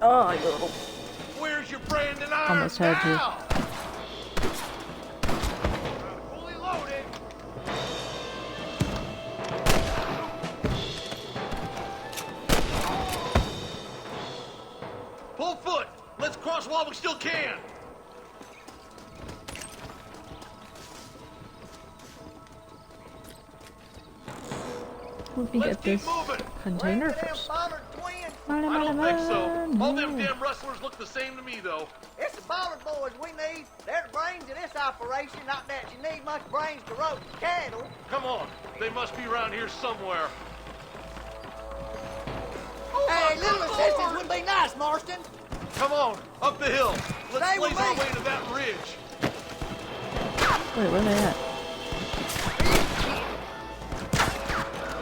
Oh, you little. Where's your Brandon Iron Almost had you. now? Fully loaded. Full foot. Let's cross while we still can. Let me get this container first. I don't think so. All them damn rustlers look the same to me, though. It's the Ballard boys we need. They're the brains of this operation. Not that you need much brains to roast cattle. Come on. They must be around here somewhere. Hey, little assistance would be nice, Marston. Come on, up the hill. Let's Stay with blaze our me. way to that ridge. Wait, where they at?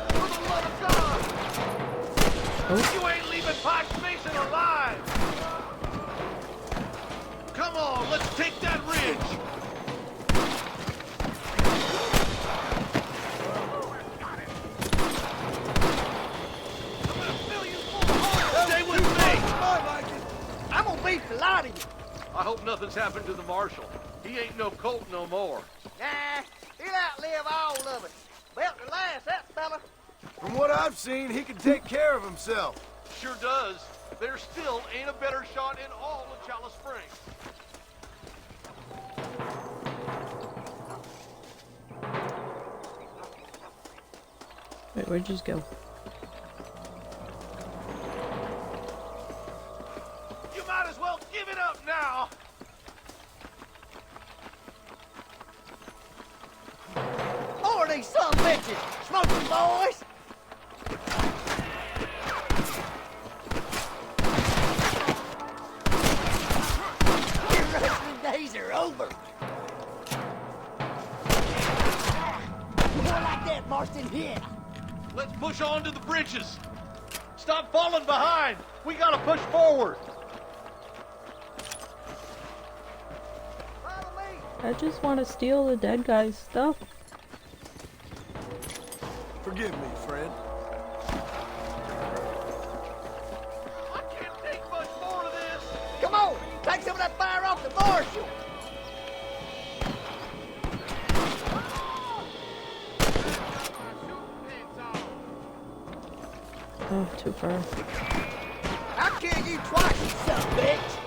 For the love of God! Oh. You ain't leaving Pike's Mason alive! Come on, let's take that ridge! Stay with me! I'm gonna beat the lot of you. I hope nothing's happened to the marshal. He ain't no colt no more. Nah, he'll outlive all of us. Built to last, that fella. From what I've seen, he can take care of himself. Sure does. There still ain't a better shot in all of Chalice Springs. Wait, where'd you just go? You might as well give it up now! on, bitches! Smoking, boys! Your wrestling days are over. More like that, Marston, here. Let's push on to the bridges. Stop falling behind. We gotta push forward. I just want to steal the dead guy's stuff. Forgive me, friend. I can't take much more of this. Come on, take some of that fire off the marshal. Oh, too far. I'll kill you twice, you son of a bitch.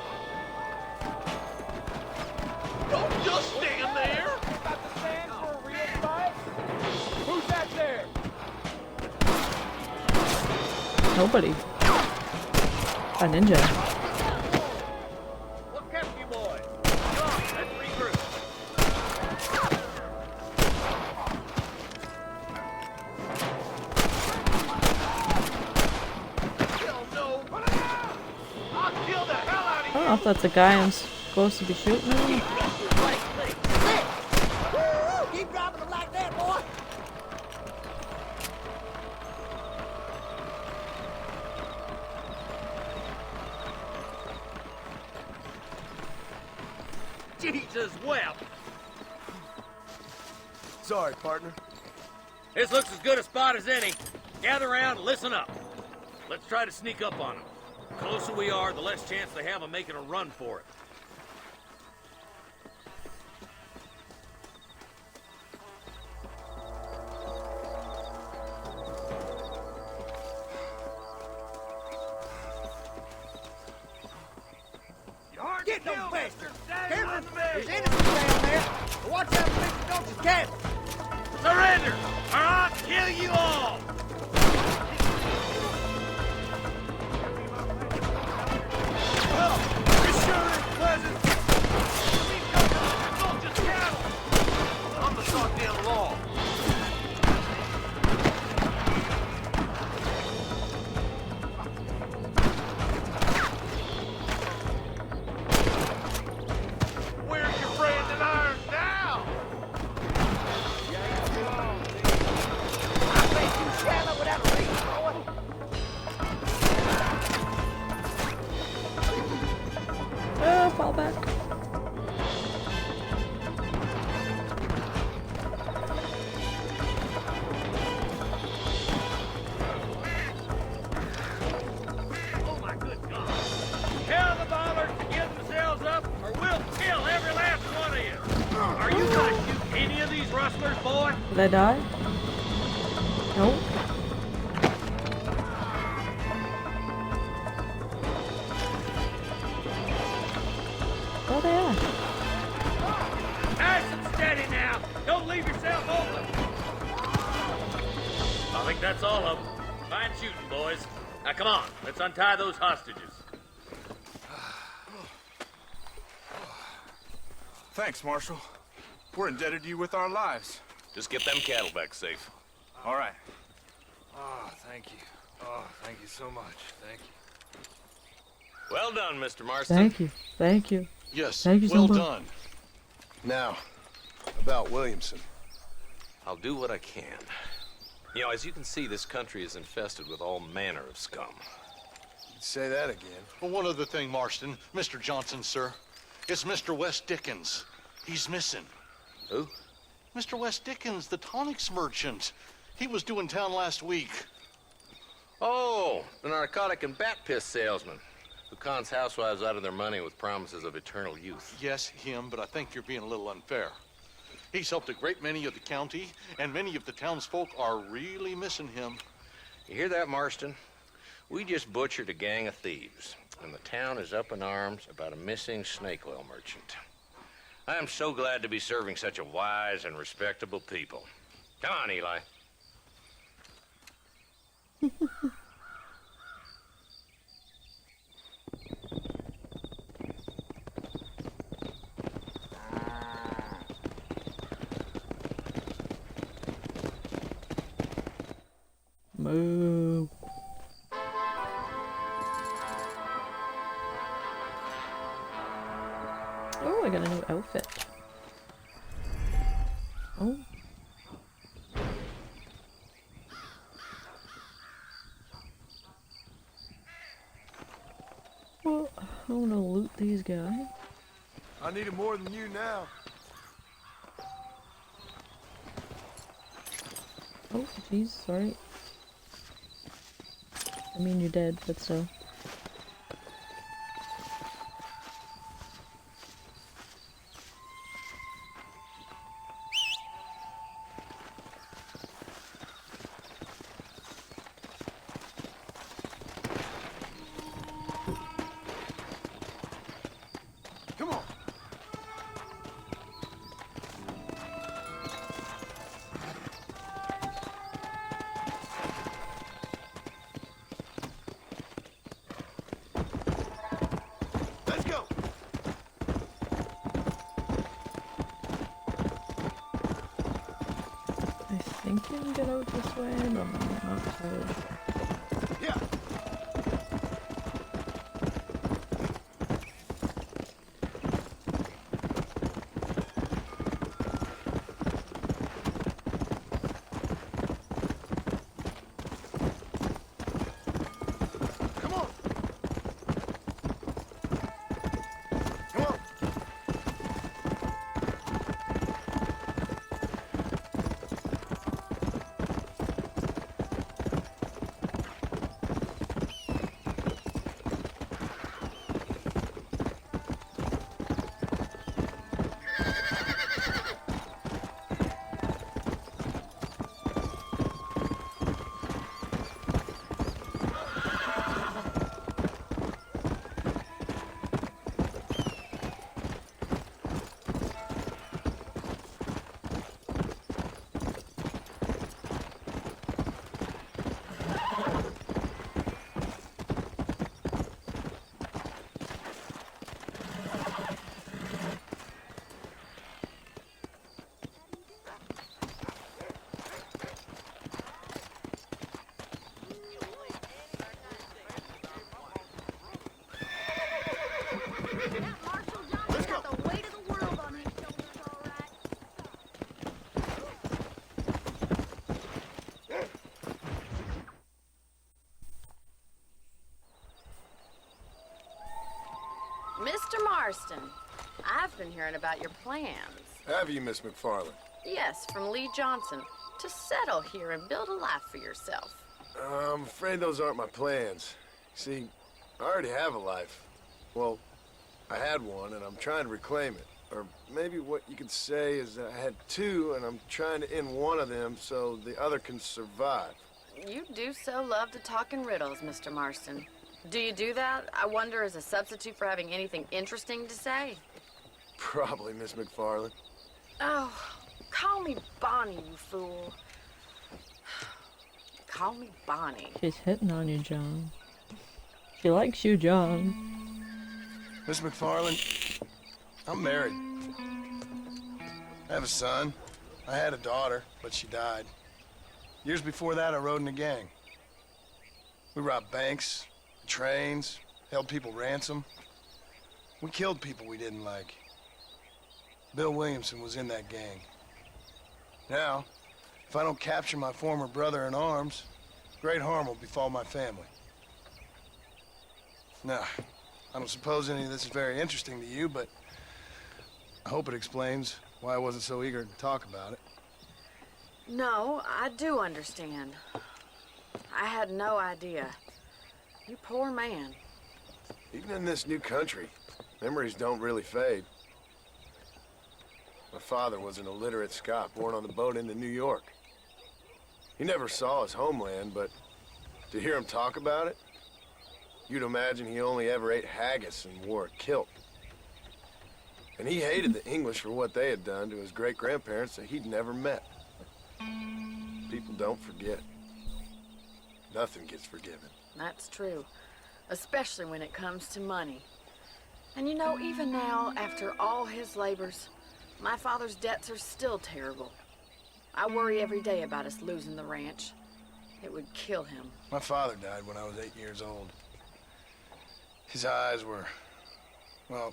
Don't just stand there. About to stand for a real fight? Who's that there? Nobody. A ninja. What kept you boys? Come on, let's regroup. Hell no. I'll kill the hell out of I don't know if that's a guy I'm supposed to be shooting at. Woo! Keep dropping them like that, boy. Jesus wept. Sorry, partner. This looks as good a spot as any. Gather around and listen up. Let's try to sneak up on them. The closer we are, the less chance they have of making a run for it. Get no bastards. Careful, there's innocents down there. Watch out for Mr. Jones's cabin. Surrender, or I'll kill you all! It sure is pleasant. Soldiers' cattle. I'm the goddamn law. Where's your brand and iron now? I bet you shallow without a reason, boy. Fall back. Oh my good God. Tell the ballers to give themselves up, or we'll kill every last one of you. Are you gonna shoot any of these rustlers, boy? Did I die? Nope. Oh, they are. Nice and steady now. Don't leave yourself open. I think that's all of them. Fine shooting, boys. Now come on, let's untie those hostages. Thanks, Marshal. We're indebted to you with our lives. Just get them cattle back safe. All right. Oh, thank you. Oh, thank you so much. Thank you. Well done, Mr. Marston. Thank you. Thank you. Yes, Thank you so well much. done. Now, about Williamson. I'll do what I can. You know, as you can see, this country is infested with all manner of scum. Say that again. Well, one other thing, Marston. Mr. Johnson, sir. It's Mr. Wes Dickens. He's missing. Who? Mr. Wes Dickens, the tonics merchant. He was due in town last week. Oh, the narcotic and bat piss salesman who cons housewives out of their money with promises of eternal youth. Yes, him, but I think you're being a little unfair. He's helped a great many of the county, and many of the townsfolk are really missing him. You hear that, Marston? We just butchered a gang of thieves, and the town is up in arms about a missing snake oil merchant. I am so glad to be serving such a wise and respectable people. Come on, Eli. Moo. Oh, I got a new outfit. Oh. Well, I want to loot these guys. I need it more than you now. Oh, jeez, sorry. I mean, you're dead, but still. Come on. Let's go. I think you can get out this way, but I'm not entirely sure. Yeah. Come on. Come on. Let's go. The weight of the world on his shoulders, all right. Mr. Marston, I've been hearing about your plans. Have you, Miss McFarland? Yes, from Lee Johnson. To settle here and build a life for yourself. I'm afraid those aren't my plans. See, I already have a life. Well, I had one, and I'm trying to reclaim it. Or maybe what you could say is that I had two, and I'm trying to end one of them so the other can survive. You do so love to talk in riddles, Mr. Marston. Do you do that, I wonder, as a substitute for having anything interesting to say? Probably, Miss McFarland. Oh, call me Bonnie, you fool. Call me Bonnie. She's hitting on you, John. She likes you, John. Miss McFarland, I'm married. I have a son. I had a daughter, but she died. Years before that, I rode in a gang. We robbed banks, trains, held people ransom. We killed people we didn't like. Bill Williamson was in that gang. Now, if I don't capture my former brother in arms, great harm will befall my family. Now, I don't suppose any of this is very interesting to you, but I hope it explains why I wasn't so eager to talk about it. No, I do understand. I had no idea. You poor man. Even in this new country, memories don't really fade. My father was an illiterate Scot born on the boat into New York. He never saw his homeland, but to hear him talk about it, you'd imagine he only ever ate haggis and wore a kilt. And he hated the English for what they had done to his great-grandparents that he'd never met. People don't forget. Nothing gets forgiven. That's true. Especially when it comes to money. And you know, even now, after all his labors, my father's debts are still terrible. I worry every day about us losing the ranch. It would kill him. My father died when I was 8 years old. His eyes were, well,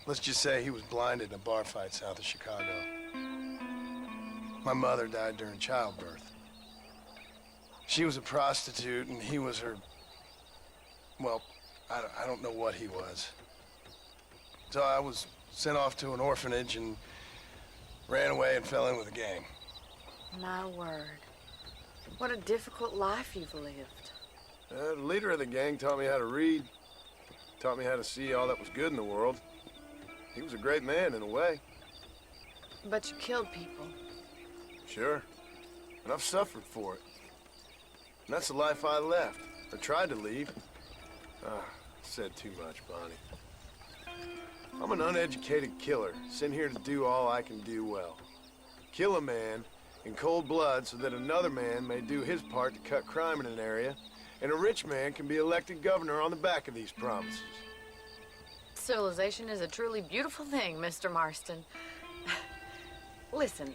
let's just say he was blinded in a bar fight south of Chicago. My mother died during childbirth. She was a prostitute and he was her, well, I don't know what he was. So I was sent off to an orphanage and ran away and fell in with a gang. My word. What a difficult life you've lived. The leader of the gang taught me how to read, taught me how to see all that was good in the world. He was a great man in a way. But you killed people. Sure. And I've suffered for it. And that's the life I left, or tried to leave. Said too much, Bonnie. I'm an uneducated killer, sent here to do all I can do well. Kill a man in cold blood so that another man may do his part to cut crime in an area, and a rich man can be elected governor on the back of these promises. Civilization is a truly beautiful thing, Mr. Marston. Listen,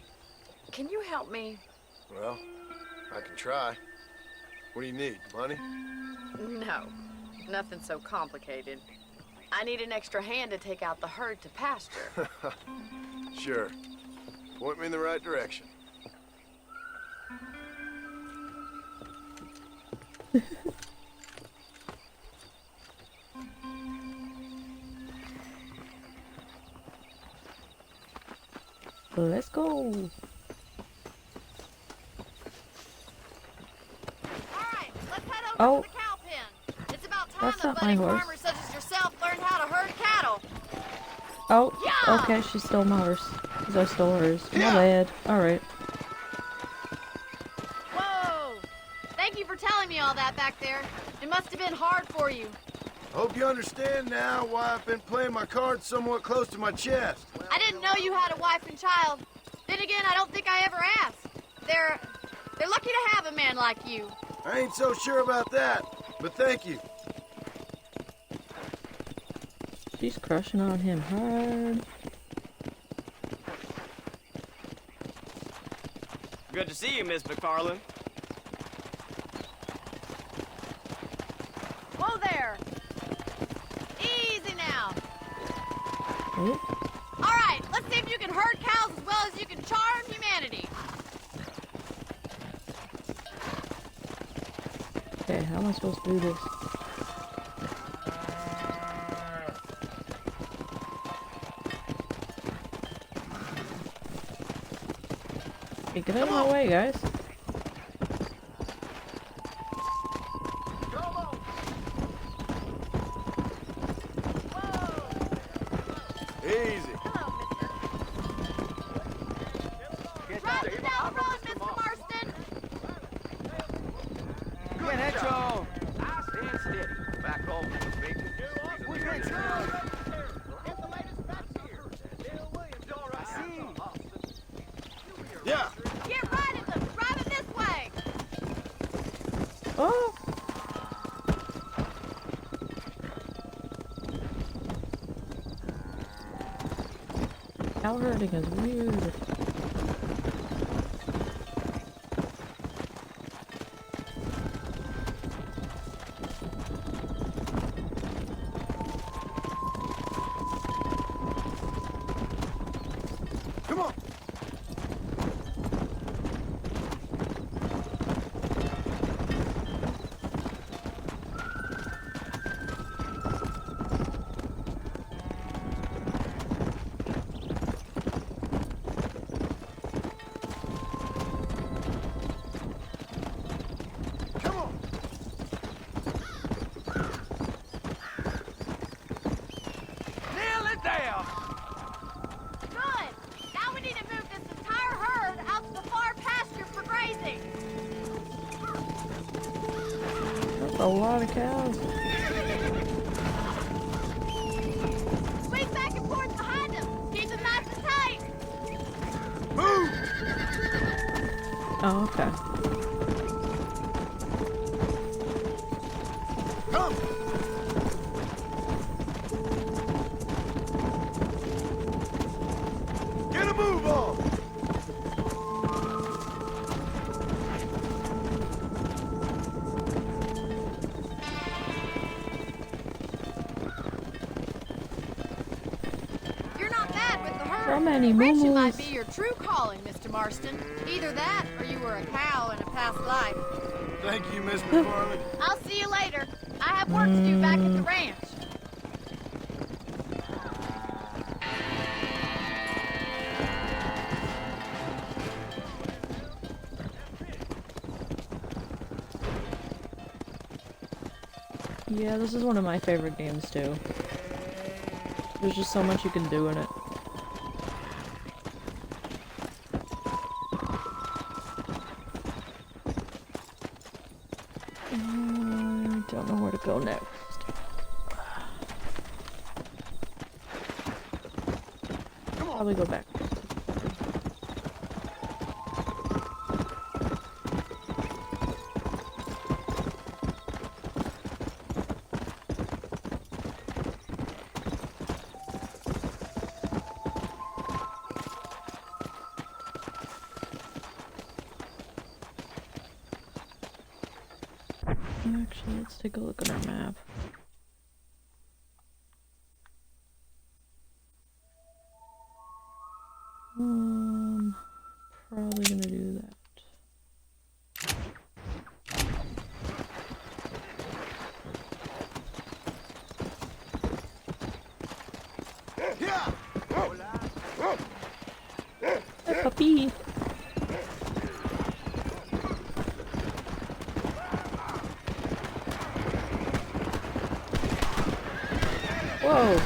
can you help me? Well, I can try. What do you need, money? No, nothing so complicated. I need an extra hand to take out the herd to pasture. Sure. Point me in the right direction. Let's go. All right, let's head over to the cow pen. It's about time That's that not my budding horse. farmers such as yourself learned how to herd cattle. Oh, Yeah! okay, she stole my horse. Because I stole hers. My bad. Alright. Whoa! Thank you for telling me all that back there. It must have been hard for you. Hope you understand now why I've been playing my cards somewhat close to my chest. I didn't know you had a wife and child. Then again, I don't think I ever asked. They're lucky to have a man like you. I ain't so sure about that, but thank you. She's crushing on him hard. Good to see you, Miss McFarland. Whoa there! Easy now. Oh, All right, let's see if you can herd cows as well as you can charm humanity. okay, how am I supposed to do this? Hey, get out of my way, guys. Easy. Run down, run, Mr. Marston. Good hecho. Stand steady. Back home with me. We can Yeah. Get right at them. Drive it this way. Oh! Cow herding is weird. Come on. Come on. Nail it down. Good. Now we need to move this entire herd out to the far pasture for grazing. That's a lot of cows. Swing back and forth behind them. Keep them nice and tight. Move. Oh, okay. Come. Get a move on. So many Ranching might moo-moos. be your true calling, Mr. Marston. Either that, or you were a cow in a past life. Thank you, Miss McFarland. I'll see you later. I have work to do back at the ranch. Yeah, this is one of my favorite games too. There's just so much you can do in it. I don't know where to go next. Probably go back. Actually, let's take a look at our map. Probably gonna do that. Hey, puppy. Whoa.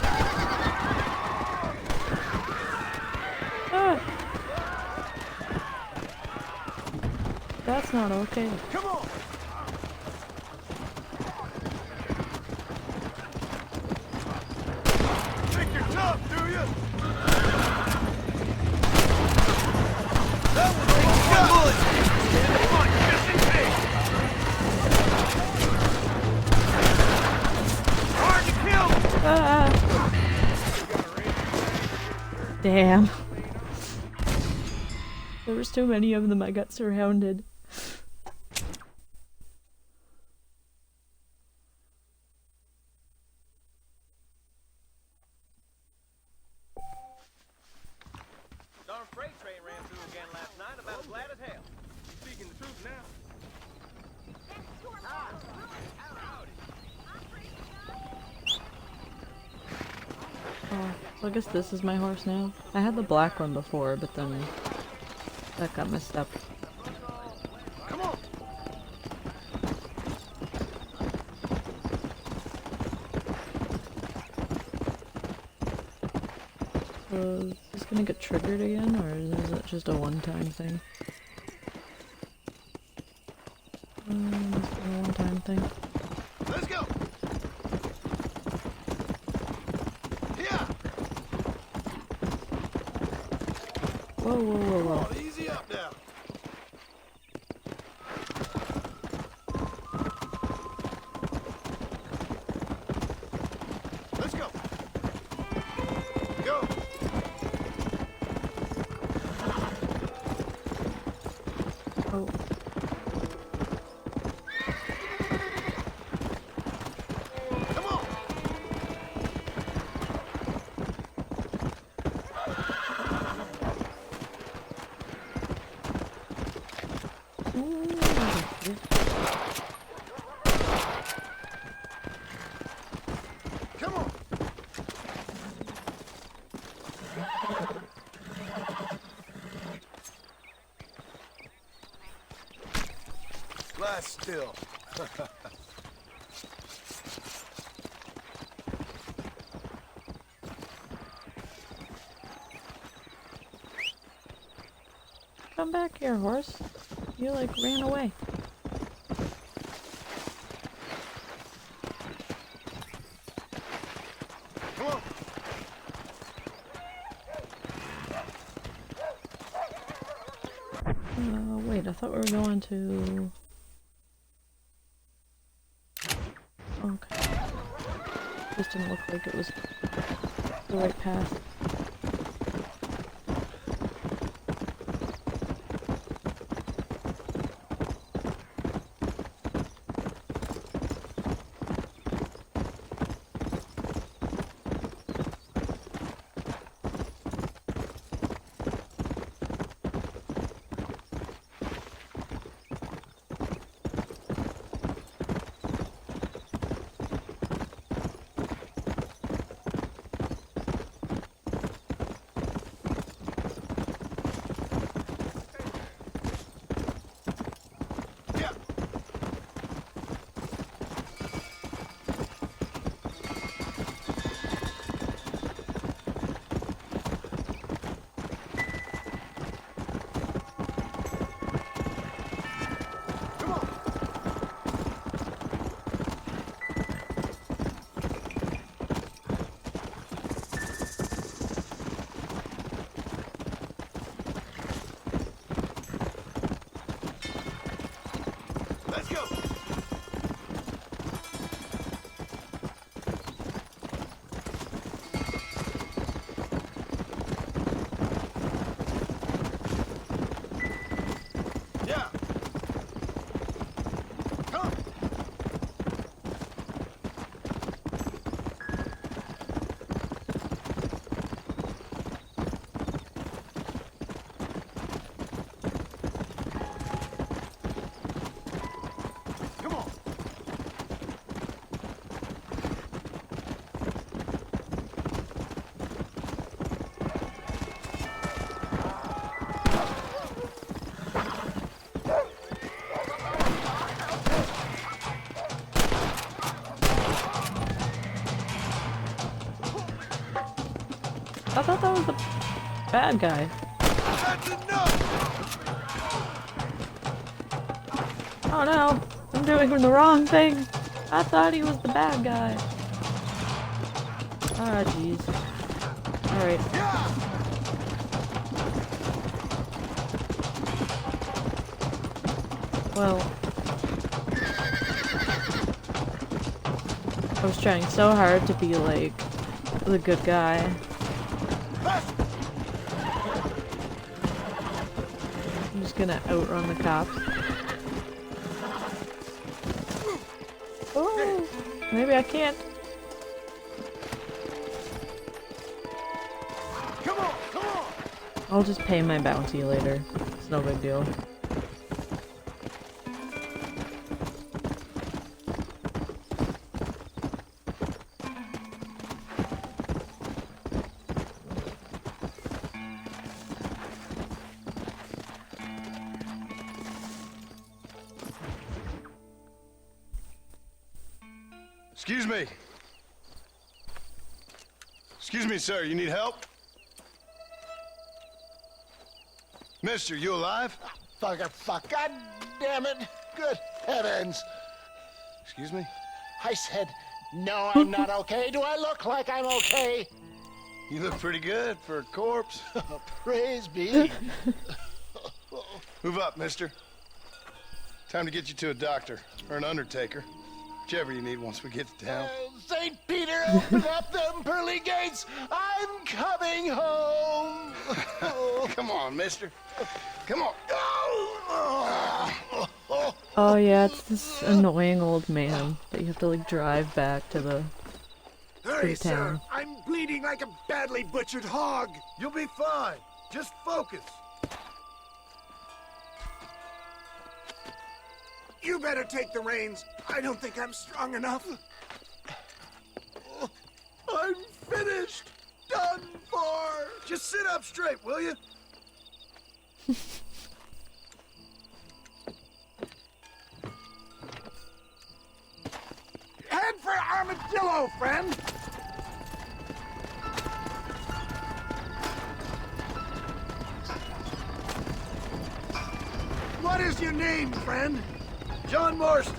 Ah. That's not okay. Come on! Think you're tough, do you? That was one bullet! Come on, just in case! Hard to kill! Damn. There was too many of them, I got surrounded. Darn freight train ran through again last night, about as glad as hell. Speaking the truth now. Oh, so I guess this is my horse now. I had the black one before, but then that got messed up. Come on! Is this gonna get triggered again, or is it just a one-time thing? It's a one-time thing. Let's go! Here! Whoa, whoa, whoa, whoa. Oh, easy up now. Let's go. Go. Oh. Come on. Come on. Lie still. Come back here, horse. You like ran away. Come on. Wait, I thought we were going to... Okay. This didn't look like it was the right path. Let's go. Yeah. Come. Come on. I thought that was the bad guy. That's enough. Oh no, I'm doing the wrong thing. I thought he was the bad guy. Ah, jeez. Alright. Well, I was trying so hard to be like the good guy. I'm just gonna outrun the cops. Oh, maybe I can't. Come on, come on. I'll just pay my bounty later. It's no big deal. Excuse me. Excuse me, sir. You need help? Mister, you alive? Fuck. God damn it. Good heavens. Excuse me? I said, no, I'm not okay. Do I look like I'm okay? You look pretty good for a corpse. Praise be. Move up, mister. Time to get you to a doctor or an undertaker. Whichever you need once we get to town. St. Peter, open up them pearly gates. I'm coming home. Come on, mister. Come on. Oh yeah, it's this annoying old man that you have to like drive back to the Hurry, sir. town. I'm bleeding like a badly butchered hog. You'll be fine. Just focus. You better take the reins. I don't think I'm strong enough. I'm finished. Done for. Just sit up straight, will you? Head for Armadillo, friend. What is your name, friend? John Marston.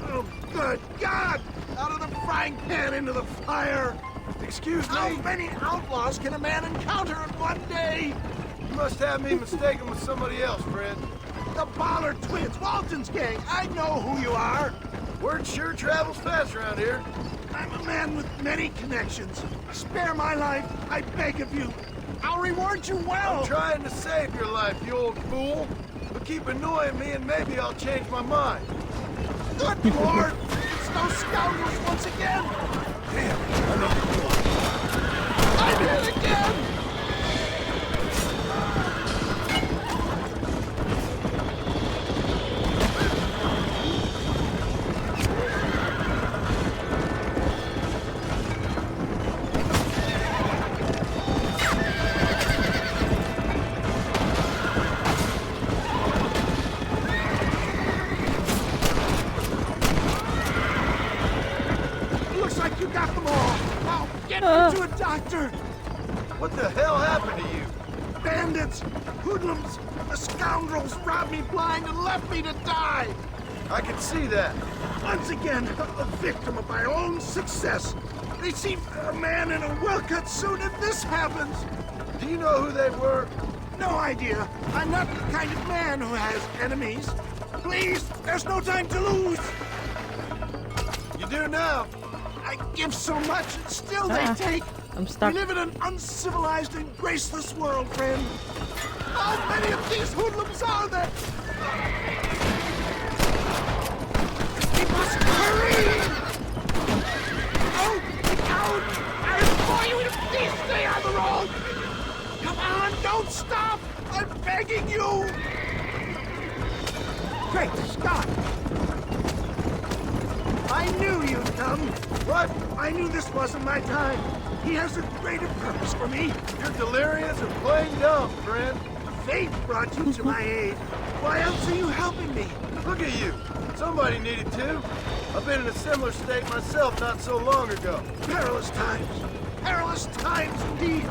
Oh, good God! Out of the frying pan into the fire! Excuse me? How many outlaws can a man encounter in one day? You must have me mistaken with somebody else, friend. The Bollard twins, Walton's gang. I know who you are. Word sure travels fast around here. I'm a man with many connections. Spare my life, I beg of you. I'll reward you well. I'm trying to save your life, you old fool. But keep annoying me and maybe I'll change my mind. Good Lord! It's those scoundrels once again! Damn, I'm hit again! To a doctor! What the hell happened to you? Bandits, hoodlums, the scoundrels robbed me blind and left me to die! I can see that. Once again, a victim of my own success. They see a man in a well-cut suit and this happens! Do you know who they were? No idea. I'm not the kind of man who has enemies. Please, there's no time to lose. You do now. I give so much, and still they take. I'm stuck. We live in an uncivilized and graceless world, friend. How many of these hoodlums are there? We must hurry! Oh, look out! I implore you, please stay on the road! Come on, don't stop! I'm begging you! Great Scott! I knew you'd come. What? I knew this wasn't my time. He has a greater purpose for me. You're delirious and playing dumb, friend. Fate brought you to my aid. Why else are you helping me? Look at you. Somebody needed to. I've been in a similar state myself not so long ago. Perilous times. Perilous times indeed.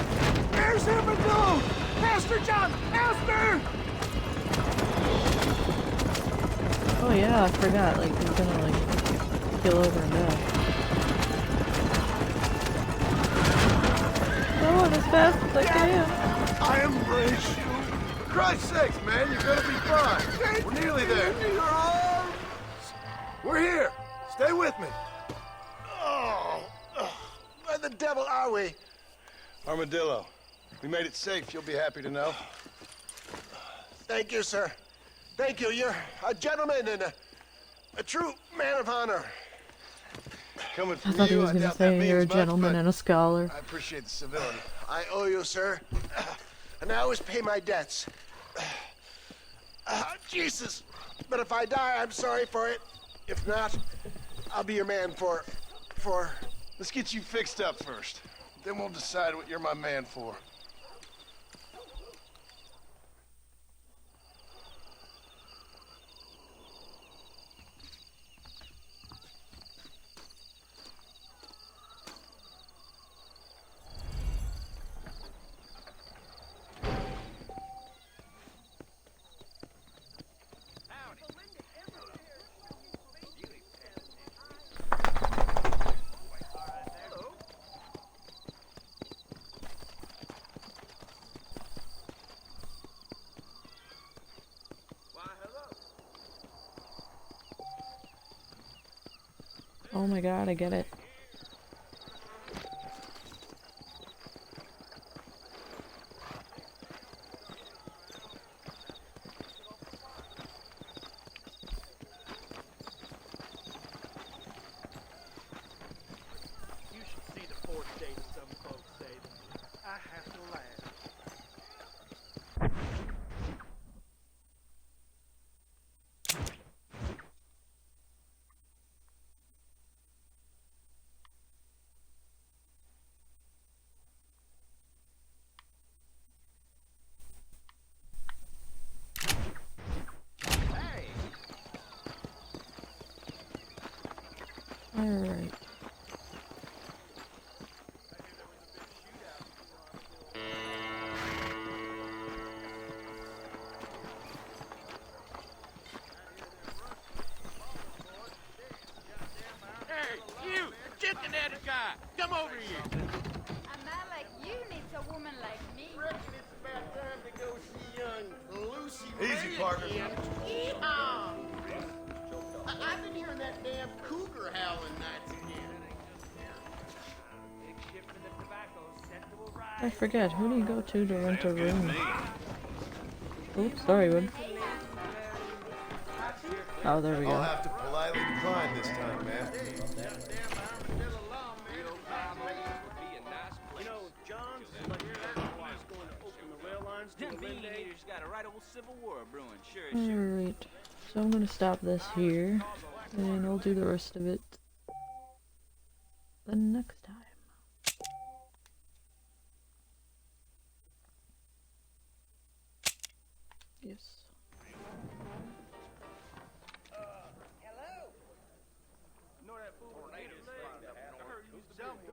Where's Armadillo? Master John! Master! Oh yeah, I forgot. Like he's gonna like kill over and die. Going as fast as I can. I embrace you. For Christ's sakes, man, you're gonna be fine. We're nearly there. We're here. Stay with me. Oh, where the devil are we? Armadillo. We made it safe, you'll be happy to know. Thank you, sir. Thank you. You're a gentleman and a true man of honor. Coming I from thought he you, was I gonna doubt that say you're a means much, gentleman but and a scholar. I appreciate the civility. I owe you, sir. And I always pay my debts. Jesus. But if I die, I'm sorry for it. If not, I'll be your man for... Let's get you fixed up first. Then we'll decide what you're my man for. Oh my god, I get it. You should see the poor state of some folks, David. I have to laugh. Alright. Hey, you! Chicken-headed guy! Come over here! A man like you needs a woman like me. It's about time to go see young Lucy Easy, Ray partner. again. Yeehaw! I've been hearing that damn cougar howling nights again. I forget, who do you go to rent a room? Oops, sorry, bud. Oh, there we I'll go. have to politely decline this time, man. You know, John's like he's going to open the rail lines to the Linde. Got a right old civil war brewing, sure. Alright, so I'm gonna stop this here, and I'll do the rest of it the next time. Yes.